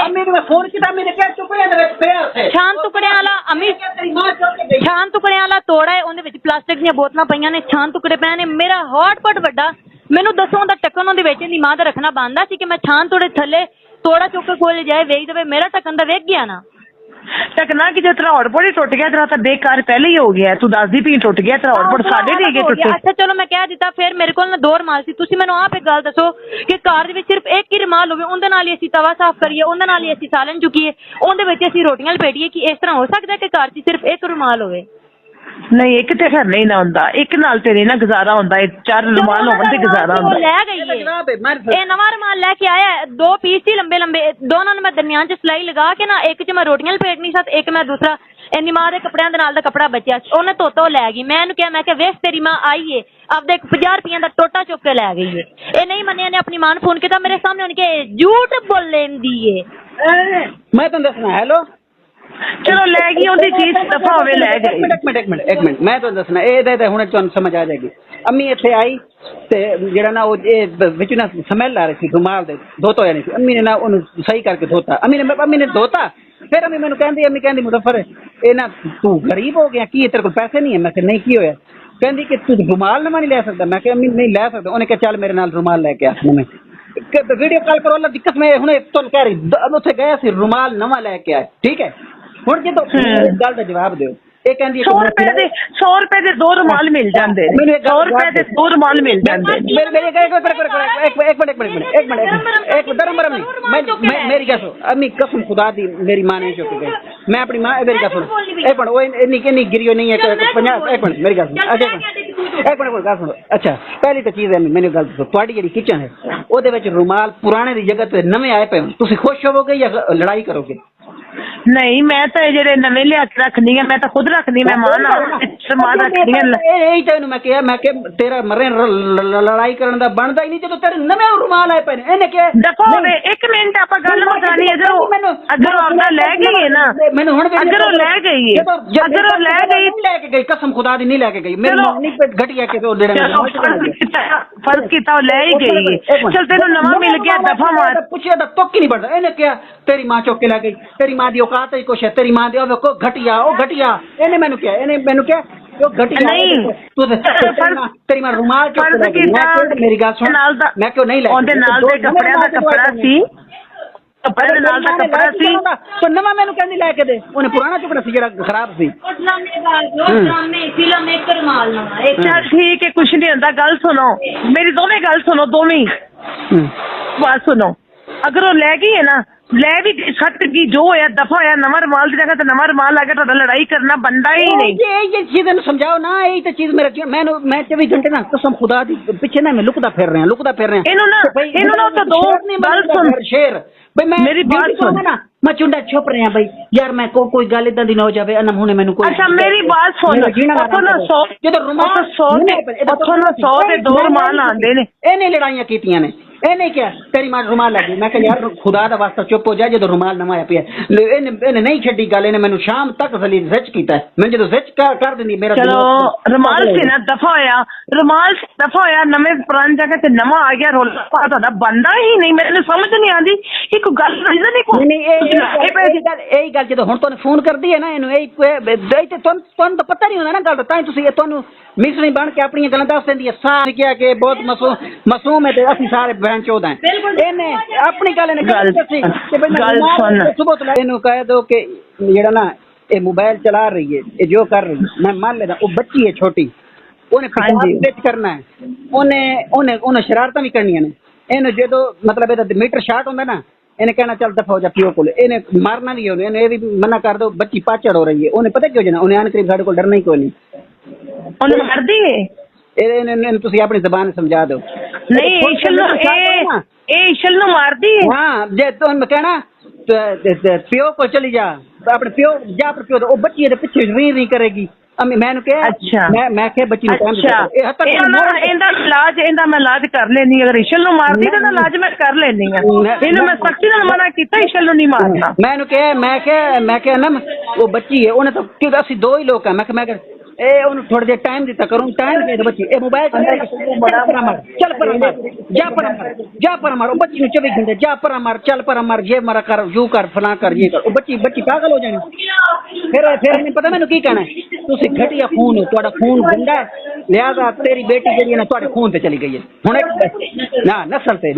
[SPEAKER 3] ਅੰਮੀ ਨੂੰ ਮੈਂ ਫੋਨ ਕੀਤਾ ਮੈਨੇ ਕਿਹਾ ਚੁੱਪੜਿਆਂ ਦੇ ਵਿੱਚ ਪਿਆ ਉੱਥੇ
[SPEAKER 2] ਛਾਨ ਟੁਕੜਿਆਂ ਵਾਲਾ ਅਮੀ
[SPEAKER 3] ਤੇਰੀ ਮਾਂ ਚੁੱਕ ਕੇ ਗਈ
[SPEAKER 2] ਛਾਨ ਟੁਕੜਿਆਂ ਵਾਲਾ ਤੋੜਾ ਹੈ ਉਹਦੇ ਵਿੱਚ ਪਲਾਸਟਿਕ ਦੀਆਂ ਬੋਤਲਾਂ ਪਈਆਂ ਨੇ ਛਾਨ ਟੁਕੜੇ ਪਏ ਨੇ ਮੇਰਾ ਹੌਟਪਟ ਵੱਡਾ ਮੈਨੂੰ ਦੱਸੋ ਉਹਦਾ ਟੱਕਣ ਉਹਦੇ ਵਿੱਚ ਦੀ ਮਾਂ ਦਾ ਰੱਖਣਾ ਬਣਦਾ ਸੀ ਕਿ ਮੈਂ ਛਾਨ ਤੋੜੇ ਥੱਲੇ ਤੋੜਾ ਚੁੱਕ ਕੇ ਕੋਲ ਜਾਏ ਵੇਚ ਦੇਵੇ ਮੇਰਾ ਟੱਕਣ ਦਾ ਵੇਖ ਗਿਆ ਨਾ
[SPEAKER 4] ਟਕਣਾ ਕਿ ਜੇ ਤੇਰਾ ਹੌਟਪੌਟ ਹੀ ਟੁੱਟ ਗਿਆ ਤੇਰਾ ਤਾਂ ਬੇਕਾਰ ਪਹਿਲੇ ਹੀ ਹੋ ਗਿਆ ਤੂੰ ਦੱਸਦੀ ਪਈ ਟੁੱਟ ਗਿਆ ਤੇਰਾ ਹੌਟਪੌਟ ਸਾਡੇ ਦੇ ਗਏ ਟੁੱਟੇ
[SPEAKER 2] ਅੱਛਾ ਚਲੋ ਮੈਂ ਕਹਿ ਦਿੱਤਾ ਫਿਰ ਮੇਰੇ ਕੋਲ ਨਾ ਦੋ ਰੁਮਾਲ ਸੀ ਤੁਸੀਂ ਮੈਨੂੰ ਆਪ ਇੱਕ ਗੱਲ ਦੱਸੋ ਕਿ ਘਰ ਦੇ ਵਿੱਚ ਸਿਰਫ ਇੱਕ ਹੀ ਰੁਮਾਲ ਹੋਵੇ ਉਹਦੇ ਨਾਲ ਹੀ ਅਸੀਂ ਤਵਾ ਸਾਫ਼ ਕਰੀਏ ਉਹਦੇ ਨਾਲ ਹੀ ਅਸੀਂ ਸਾਲਨ ਚੁੱਕੀਏ ਉਹਦੇ ਵਿੱਚ ਅਸੀਂ ਰੋਟੀਆਂ ਲਪੇਟੀਏ ਕਿ ਇਸ ਤਰ੍ਹਾਂ ਹੋ ਸਕਦਾ ਕਿ ਘਰ 'ਚ ਸਿਰਫ ਇੱਕ ਰੁਮਾਲ ਹੋਵੇ
[SPEAKER 4] ਨਹੀਂ ਇੱਕ ਤੇ ਫਿਰ ਨਹੀਂ ਨਾ ਹੁੰਦਾ ਇੱਕ ਨਾਲ ਤੇਰੇ ਨਾ ਗੁਜ਼ਾਰਾ ਹੁੰਦਾ ਹੈ ਚਾਰ ਰੁਮਾਲ ਹੋਣ ਤੇ ਗੁਜ਼ਾਰਾ
[SPEAKER 2] ਉਹ
[SPEAKER 4] ਹੁੰਦਾ
[SPEAKER 2] ਲੈ ਗਈ ਹੈ ਇਹ ਨਵਾਂ ਰੁਮਾਲ ਲੈ ਕੇ ਆਇਆ ਹੈ, ਦੋ ਪੀਸ ਸੀ ਲੰਬੇ ਲੰਬੇ ਦੋਨਾਂ ਨੂੰ ਮੈਂ ਦਰਮਿਆਨ 'ਚ ਸਿਲਾਈ ਲਗਾ ਕੇ ਨਾ ਇੱਕ 'ਚ ਮੈਂ ਰੋਟੀਆਂ ਲਪੇਟਣੀ ਸੀ ਇੱਕ ਮੈਂ ਦੂਸਰਾ ਇੰਨੀ ਮਾਂ ਦੇ ਕੱਪੜਿਆਂ ਦੇ ਨਾਲ ਦਾ ਕੱਪੜਾ ਬਚਿਆ ਉਹਨੇ ਧੋਤਾ ਉਹ ਲੈ ਗਈ ਮੈਂ ਇਹਨੂੰ ਕਿਹਾ ਮੈਂ ਕਿਹਾ ਵੇਖ ਤੇਰੀ ਮਾਂ ਆਈ ਏ ਆਪਦੇ 50 ਰੁਪਈਆਂ ਦਾ ਟੋਟਾ ਚੁੱਕ ਕੇ ਲੈ ਗਈ ਏ ਇਹ ਨਹੀਂ ਮੰਨਿਆ ਨੇ ਆਪਣੀ ਮਾਂ ਨੂੰ ਫੋਨ ਕੀਤਾ ਮੇਰੇ ਸਾਹਮਣੇ ਉਹਨੇ ਕਿ ਝੂਠ ਬੋਲੇਂਦੀ ਏ
[SPEAKER 3] ਮੈਂ ਤੁਹਾਨੂੰ ਦੱਸਣਾ ਹੈਲੋ
[SPEAKER 4] ਚਲੋ ਲੈ ਗਈ ਉਹਦੀ ਚੀਜ਼ ਦਫਾ ਹੋਵੇ ਲੈ ਗਈ
[SPEAKER 3] ਇੱਕ ਮਿੰਟ ਮੈਂ ਤੁਹਾਨੂੰ ਦੱਸਣਾ ਇਹ ਹੁਣ ਤੁਹਾਨੂੰ ਸਮਝ ਆ ਜਾਏਗੀ ਅੰਮੀ ਇੱਥੇ ਆਈ ਤੇ ਜਿਹੜਾ ਨਾ ਉਹ ਇਹ ਵਿੱਚ ਨਾ ਸਮੈਲ ਆ ਰਹੀ ਸੀ ਰੁਮਾਲ ਦੇ ਧੋਤਾ ਹੋਇਆ ਨਹੀਂ ਸੀ ਅੰਮੀ ਨੇ ਨਾ ਉਹਨੂੰ ਸਹੀ ਕਰਕੇ ਧੋਤਾ ਅੰਮੀ ਨੇ ਧੋਤਾ ਫਿਰ ਅੰਮੀ ਮੈਨੂੰ ਅੰਮੀ ਕਹਿੰਦੀ ਮੁਜ਼ੱਫਰ ਇਹ ਨਾ ਤੂੰ ਗਰੀਬ ਹੋ ਗਿਆ ਕੀ ਤੇਰੇ ਕੋਲ ਪੈਸੇ ਨਹੀਂ ਹੈ ਮੈਂ ਕਿਹਾ ਨਹੀਂ ਕੀ ਹੋਇਆ ਕਹਿੰਦੀ ਕਿ ਤੂੰ ਰੁਮਾਲ ਨਵਾਂ ਨਹੀਂ ਲੈ ਸਕਦਾ ਮੈਂ ਕਿਹਾ ਅੰਮੀ ਨਹੀਂ ਲੈ ਸਕਦਾ ਉਹਨੇ ਕਿਹਾ ਚੱਲ ਮੇਰੇ ਨਾਲ ਰੁਮਾਲ ਲੈ ਕੇ ਆ ਨਵੇਂ ਵੀਡੀਓ ਕਾਲ ਕਰੋ ਅੱਲਾ ਦਿੱਕਤ ਮੈਂ ਹੁਣੇ ਤੁਹਾਨੂੰ ਕਹਿ ਰਹੀ ਉੱਥੇ ਗਿਆ ਸੀ ਰੁਮਾਲ ਨਵਾਂ ਲੈ ਕੇ ਆਇਆ ਠੀਕ ਹੈ ਹੁਣ ਜਦੋਂ ਇਸ ਗੱਲ ਦਾ ਜਵਾਬ ਦਿਓ ਇਹ ਕਹਿੰਦੀ
[SPEAKER 4] 100 ਰੁਪਏ ਦੇ ਦੋ ਰੁਮਾਲ ਮਿਲ ਜਾਂਦੇ ਨੇ 100 ਰੁਪਏ ਦੇ ਦੋ ਰੁਮਾਲ ਮਿਲ ਜਾਂਦੇ
[SPEAKER 3] मेरी क्या सुन अम्मी कसम खुदा दी मेरी माँ ने चुक गई मैं अपनी माँ मेरी क्या सुन एक मिनट वो इन्नी गिरी नहीं है 50 एक मिनट मेरी गल सुन एक मिनट गल सुनो अच्छा पहली तो चीज है मैंने गल दसो तुहाडी जेहड़ी किचन है ओदे विच रुमाल पुराने दी जगह ते नवे आए पे तुसी खुश होवोगे या लड़ाई करोगे
[SPEAKER 4] नहीं मैं तो ਜਿਹੜੇ ਨਵੇਂ ਲਿਆ ਕੇ ਰੱਖਣੀ ਹੈ ਮੈਂ ਤਾਂ ਖੁਦ ਰੱਖਣੀ ਮੈਂ ਮਾਂ ਨਾਲ ਸਮਾਨ ਰੱਖਣੀ ਹੈ
[SPEAKER 3] ਇਹੀ ਤੈਨੂੰ ਮੈਂ ਕਿਹਾ ਤੇਰਾ ਮਰੇ ਲੜਾਈ ਕਰਨ ਦਾ ਬਣਦਾ ਹੀ ਨਹੀਂ ਜਦੋਂ ਤੇਰੇ ਨਵੇਂ ਰੁਮਾਲ ਆਏ ਪਏ ਨੇ ਇਹਨੇ ਕਿਹਾ
[SPEAKER 4] ਦੇਖੋ ਇੱਕ ਮਿੰਟ ਆਪਾਂ ਗੱਲ ਮੁਕਾਣੀ ਹੈ ਅਗਰ ਉਹ ਆਪਣਾ ਲੈ ਗਈ ਹੈ ਨਾ
[SPEAKER 3] ਮੈਨੂੰ ਹੁਣ
[SPEAKER 4] ਅਗਰ ਉਹ ਲੈ ਗਈ ਹੈ ਅਗਰ ਉਹ ਲੈ ਗਈ
[SPEAKER 3] ਲੈ ਕੇ ਗਈ ਕਸਮ ਖੁਦਾ ਦੀ ਨਹੀਂ ਲੈ ਕੇ ਗਈ ਮੇਰੀ ਮਾਂ ਨਹੀਂ ਪੇਟ ਘਟਿਆ ਕਿ ਉਹ ਜਿਹੜਾ
[SPEAKER 4] ਫਰਜ਼ ਕੀਤਾ ਉਹ ਲੈ ਹੀ ਗਈ ਹੈ ਚਲ ਤੈਨੂੰ ਨਵਾਂ ਮਿਲ ਗਿਆ ਦਫਾ ਮਾਰ
[SPEAKER 3] ਪੁੱਛਿਆ ਤਾਂ ਤੁੱਕ ਹੀ ਨਹੀਂ ਬਣਦਾ ਇਹਨੇ ਕਿਹਾ ਤੇਰੀ ਮਾਂ ਚੁੱਕ ਕੇ ਲੈ ਗਈ ਤੇਰੀ ਮਾਂ ਦੀ ਔਕਾਤ ਹੀ ਕੁਛ ਹੈ ਤੇਰੀ ਮਾਂ ਦੇ ਉਹ ਵੇਖੋ ਘਟਿਆ ਉਹ ਘਟਿਆ ਇਹਨੇ ਮੈਨੂੰ ਕਿਹਾ ਉਹ ਘਟਿਆ
[SPEAKER 4] ਨਹੀਂ
[SPEAKER 3] ਤੂੰ ਤੇਰੀ ਮਾਂ ਰੁਮਾਲ ਚੁੱਕ ਕੇ ਮੇਰੀ ਗੱਲ ਸੁਣ ਮੈਂ ਕਿਉਂ ਨਹੀਂ ਲੈ
[SPEAKER 4] ਉਹਦੇ ਨਾਲ ਦੇ ਕੱਪੜਿਆਂ ਦਾ ਕੱਪੜਾ ਸੀ ਕੱਪੜੇ ਦੇ ਨਾਲ ਦਾ ਕੱਪੜਾ ਸੀ
[SPEAKER 3] ਤੋ ਨਵਾਂ ਮੈਨੂੰ ਕਹਿੰਦੀ ਲੈ ਕੇ ਦੇ ਉਹਨੇ ਪੁਰਾਣਾ ਚੁੱਕਣਾ ਸੀ ਜਿਹੜਾ ਖਰਾਬ ਸੀ
[SPEAKER 4] ਚੱਲ ਠੀਕ ਹੈ ਕੁਛ ਨਹੀਂ ਹੁੰਦਾ ਗੱਲ ਸੁਣੋ ਮੇਰੀ ਦੋਵੇਂ ਗੱਲ ਸੁਣੋ ਦੋਵੇਂ ਬਾਤ ਸੁਣੋ ਅਗਰ ਉਹ ਲੈ ਗਈ ਹੈ ਨਾ ਲੈ ਵੀ ਸੱਟ ਕੀ ਜੋ ਹੋਇਆ ਦਫਾ ਹੋਇਆ ਨਵਾਂ ਰੁਮਾਲ ਦੀ ਜਗ੍ਹਾ ਤੇ ਨਵਾਂ ਰੁਮਾਲ ਲਾ ਕੇ ਤੁਹਾਡਾ ਲੜਾਈ ਕਰਨਾ ਬੰਦਾ ਹੀ ਨਹੀਂ
[SPEAKER 3] ਇਹ ਚੀਜ਼ ਨੂੰ ਸਮਝਾਓ ਨਾ ਇਹ ਤਾਂ ਚੀਜ਼ ਮੈਂ 24 ਘੰਟੇ ਨਾ ਕਸਮ ਖੁਦਾ ਦੀ ਪਿੱਛੇ ਨਾ ਮੈਂ ਲੁਕਦਾ ਫਿਰ ਰਿਹਾ
[SPEAKER 4] ਇਹਨੂੰ ਨਾ ਤਾਂ ਦੋ ਗੱਲ ਸੁਣ
[SPEAKER 3] ਸ਼ੇਰ ਬਈ ਮੈਂ
[SPEAKER 4] ਮੇਰੀ ਬਾਤ ਸੁਣ
[SPEAKER 3] ਨਾ ਮੈਂ ਚੁੰਡਾ ਛੁਪ ਰਿਹਾ ਬਈ ਯਾਰ ਮੈਂ ਕੋਈ ਗੱਲ ਇਦਾਂ ਦੀ ਨਾ ਹੋ ਜਾਵੇ ਅਨਮ ਹੁਣੇ ਮੈਨੂੰ ਕੋਈ
[SPEAKER 4] ਅੱਛਾ ਮੇਰੀ ਬਾਤ ਸੁਣ ਉੱਥੋਂ ਨਾ 100
[SPEAKER 3] ਜਦੋਂ ਰੁਮਾਲ
[SPEAKER 4] 100 ਦੇ ਦੋ ਰੁਮਾਲ ਆਉਂਦੇ ਨੇ
[SPEAKER 3] ਇਹਨੇ ਲੜਾਈਆਂ ਕੀਤੀਆਂ ਨੇ ਇਹਨੇ ਕਿਹਾ ਤੇਰੀ ਮਾਂ ਰੁਮਾਲ ਲੱਗੀ ਮੈਂ ਕਿਹਾ ਯਾਰ ਖੁਦਾ ਦਾ ਵਾਸਤਾ ਚੁੱਪ ਹੋ ਜਾ ਜਦੋਂ ਰੁਮਾਲ ਨਵਾਂ ਆਇਆ ਪਿਆ ਇਹਨੇ ਨਹੀਂ ਛੱਡੀ ਗੱਲ ਇਹਨੇ ਮੈਨੂੰ ਸ਼ਾਮ ਤੱਕ ਜ਼ਲੀਲ ਜ਼ਿਚ ਕੀਤਾ ਮੈਂ ਜਦੋਂ ਜ਼ਿਚ ਕਰ ਦਿੰਦੀ ਮੇਰਾ
[SPEAKER 4] ਚਲੋ ਰੁਮਾਲ ਸੀ ਨਾ ਦਫਾ ਹੋਇਆ ਨਵੇਂ ਪੁਰਾਣੀ ਜਗ੍ਹਾ ਤੇ ਨਵਾਂ ਆ ਗਿਆ ਰੋਲਾ ਤੁਹਾਡਾ ਬੰਦਾ ਹੀ ਨਹੀਂ ਮੈਨੂੰ ਸਮਝ ਨਹੀਂ ਆਉਂਦੀ ਇਹ ਕੋਈ ਗੱਲ ਨਹੀਂ
[SPEAKER 3] ਇਹੀ ਗੱਲ ਜਦੋਂ ਹੁਣ ਤੁਹਾਨੂੰ ਫੋਨ ਕਰਦੀ ਹੈ ਨਾ ਇਹਨੂੰ ਇਹ ਤੇ ਤੁਹਾਨੂੰ ਤਾਂ ਪਤਾ ਨਹੀਂ ਹੁੰਦਾ ਨਾ ਗੱਲ ਤਾਂ ਹੀ ਤੁਸੀਂ ਤੁਹਾਨੂੰ ਮਿਸਰੀ ਬਣ ਕੇ ਆਪਣੀਆਂ ਗੱਲਾਂ ਦੱਸ ਦਿੰਦੀ ਹੈ ਸਾਰ ਕਿਹਾ ਕਿ ਬਹੁਤ ਮਾਸੂਮ ਹੈ ਤੇ ਅਸੀਂ ਸਾਰੇ ਬਹਿਣ ਚੋਦ ਹੈ ਇਹਨੇ ਆਪਣੀ ਗੱਲ ਇਹਨੇ ਦੱਸੀ ਕਿ ਗੱਲ ਸੁਣ ਸੁਬਹ ਤੋਂ ਇਹਨੂੰ ਕਹਿ ਦੋ ਕਿ ਜਿਹੜਾ ਨਾ ਇਹ ਮੋਬਾਈਲ ਚਲਾ ਰਹੀ ਹੈ ਇਹ ਜੋ ਕਰ ਰਹੀ ਮੈਂ ਮੰਨ ਲੈਦਾ ਉਹ ਬੱਚੀ ਹੈ ਛੋਟੀ ਉਹਨੇ ਵਿੱਚ ਕਰਨਾ ਹੈ ਉਹਨੇ ਸ਼ਰਾਰਤਾਂ ਵੀ ਕਰਨੀਆਂ ਨੇ ਇਹਨੂੰ ਜਦੋਂ ਮਤਲਬ ਇਹਦਾ ਮੀਟਰ ਸ਼ਾਰਟ ਹੁੰਦਾ ਨਾ ਇਹਨੇ कहना चल दफा हो जा पियो को ਇਹਨੇ मारना नहीं ਉਹਨੇ ਇਹ ਵੀ ਮਨਾ ਕਰ ਦੋ ਬੱਚੀ ਪਾਚੜ ਹੋ ਰਹੀ ਹੈ ਉਹਨੇ ਪਤਾ ਕਿਉਂ ਜਨਾ ਉਹਨੇ ਆਨ ਕਰੀਬ ਸਾਡੇ ਕੋਲ ਡਰਨਾ ਹੀ ਕੋਈ ਨਹੀਂ
[SPEAKER 4] ਉਹਨੇ ਮਾਰਦੀ ਹੈ
[SPEAKER 3] ਇਹਨੇ ਤੁਸੀਂ ਆਪਣੀ ਜ਼ਬਾਨ ਸਮਝਾ ਦਿਓ
[SPEAKER 4] ਨਹੀਂ ਇਹ ਇਸ਼ਲ ਨੂੰ ਮਾਰਦੀ ਹੈ
[SPEAKER 3] ਹਾਂ ਜੇ ਤੁਹਾਨੂੰ ਕਹਿਣਾ ਪਿਓ को चली जा अपने पियो जा अपने पियो ਉਹ ਬੱਚੀ ਦੇ ਪਿੱਛੇ ਰੀ ਕਰੇਗੀ ਅਮੀ ਮੈਨੂੰ ਕਿਹਾ
[SPEAKER 4] ਅੱਛਾ।
[SPEAKER 3] ਮੈਂ ਕਿਹਾ ਬੱਚੀ ਨੂੰ ਟਾਈਮ
[SPEAKER 4] ਅੱਛਾ ਇਹਦਾ ਮੈਂ ਇਲਾਜ ਕਰ ਲੈਣੀ, ਅਗਰ ਇਸ਼ਲ ਨੂੰ ਮਾਰਦੀ ਤਾਂ ਇਲਾਜ ਮੈਂ ਕਰ ਲੈਣੀ ਆ। ਇਹਨੂੰ ਮੈਂ ਸਖਤੀ ਨਾਲ ਮਨਾ ਕੀਤਾ, ਇਸ਼ਲ ਨੂੰ ਨਹੀਂ ਮਾਰਨਾ।
[SPEAKER 3] ਮੈਨੂੰ ਕਿਹਾ ਮੈਂ ਕਿਹਾ ਨਾ ਉਹ ਬੱਚੀ ਹੈ, ਉਹਨੇ ਤਾਂ ਕਿਉਂ ਅਸੀਂ ਦੋ ਹੀ ਲੋਕ ਆ। ਮੈਂ ਕਿਹਾ ਇਹ ਉਹਨੂੰ ਥੋੜਾ ਜਿਹਾ ਟਾਈਮ ਦਿੱਤਾ ਕਰੂੰ, ਟਾਈਮ ਦੇ ਬੱਚੀ ਇਹ ਮੋਬਾਈਲ ਚੱਲ ਪਰ ਮਾਰ ਜਾ ਪਰ ਮਾਰ ਉਹ ਬੱਚੀ ਨੂੰ 24 ਘੰਟੇ ਜਾ ਪਰ ਮਾਰ ਚੱਲ ਪਰ ਮਾਰ ਜੇ ਮਾਰਾ ਕਰ ਯੂ ਕਰ ਫਲਾਂ ਕਰ ਇਹ ਕਰ, ਉਹ ਬੱਚੀ ਪਾਗਲ ਹੋ ਜਾਣੀ। ਫਿਰ ਨਹੀਂ ਪਤਾ ਮੈਨੂੰ ਕੀ ਕਹਿਣਾ, ਤੁਸੀਂ ਘਟੀਆ ਖੂਨ ਹੋ, ਤੁਹਾਡਾ ਖੂਨ ਗੰਦਾ ਹੈ, ਲਿਹਾਜ਼ਾ ਤੇਰੀ ਬੇਟੀ ਜਿਹੜੀ ਨਾ ਤੁਹਾਡੇ ਖੂਨ ਤੇ ਚਲੀ ਗਈ ਹੈ। ਹੁਣ ਨਾ ਨਸਲ ਤੇ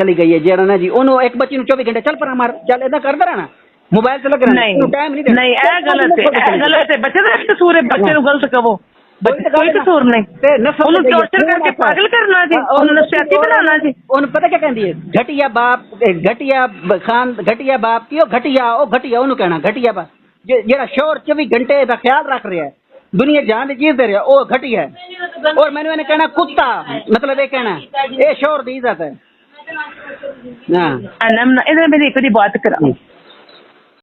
[SPEAKER 3] ਚਲੀ ਗਈ ਹੈ ਜਿਹੜਾ ਨਾ ਜੀ, ਉਹਨੂੰ ਇੱਕ ਬੱਚੀ ਨੂੰ 24 ਘੰਟੇ ਚੱਲ ਪਰ ਮਾਰ ਚੱਲ ਏਦਾਂ ਕਰਦਾ ਰਹਿਣਾ, ਮੋਬਾਈਲ ਤੇ ਲੱਗ ਰਹਿਣਾ, ਟਾਈਮ ਨਹੀਂ ਦੇਣਾ।
[SPEAKER 4] ਨਹੀਂ ਇਹ ਗਲਤ ਹੈ, ਬੱਚੇ ਦਾ ਕਸੂਰ ਹੈ, ਬੱਚੇ ਨੂੰ ਗਲਤ ਕਹੋ, ਕੋਈ ਕਸੂਰ ਨਹੀਂ। ਉਹਨੂੰ ਟੌਰਚਰ ਕਰਕੇ ਪਾਗਲ ਕਰਨਾ ਜੀ, ਉਹਨੂੰ ਨਸ਼ਿਆਤੀ ਬਣਾਉਣਾ ਜੀ।
[SPEAKER 3] ਉਹਨੂੰ ਪਤਾ ਕੀ ਕਹਿੰਦੀ ਹੈ, ਘਟੀਆ ਬਾਪ ਕੀ ਉਹ ਘਟੀਆ ਉਹਨੂੰ ਕਹਿਣਾ ਘਟੀਆ ਬਾਪ, ਜਿਹੜਾ ਸ਼ੋਰ 24 ਘੰਟੇ ਦਾ ਖਿਆਲ ਰੱਖ ਰਿਹਾ ਹੈ, ਦੁਨੀਆ ਜਾਨ ਦੀ ਚੀਜ਼ ਦੇ ਰਿਹਾ, ਉਹ ਘਟੀਆ ਹੈ। ਔਰ ਮੈਨੂੰ ਇਹਨੇ ਕਹਿਣਾ ਕੁੱਤਾ, ਮਤਲਬ ਇਹ ਕਹਿਣਾ ਇਹ ਸ਼ੋਰ ਦੀ ਇੱਜ਼ਤ ਹੈ।
[SPEAKER 4] ਇਹਨੇ ਮੇਰੀ ਇੱਕ ਦੀ ਬਾਤ ਕਰਾ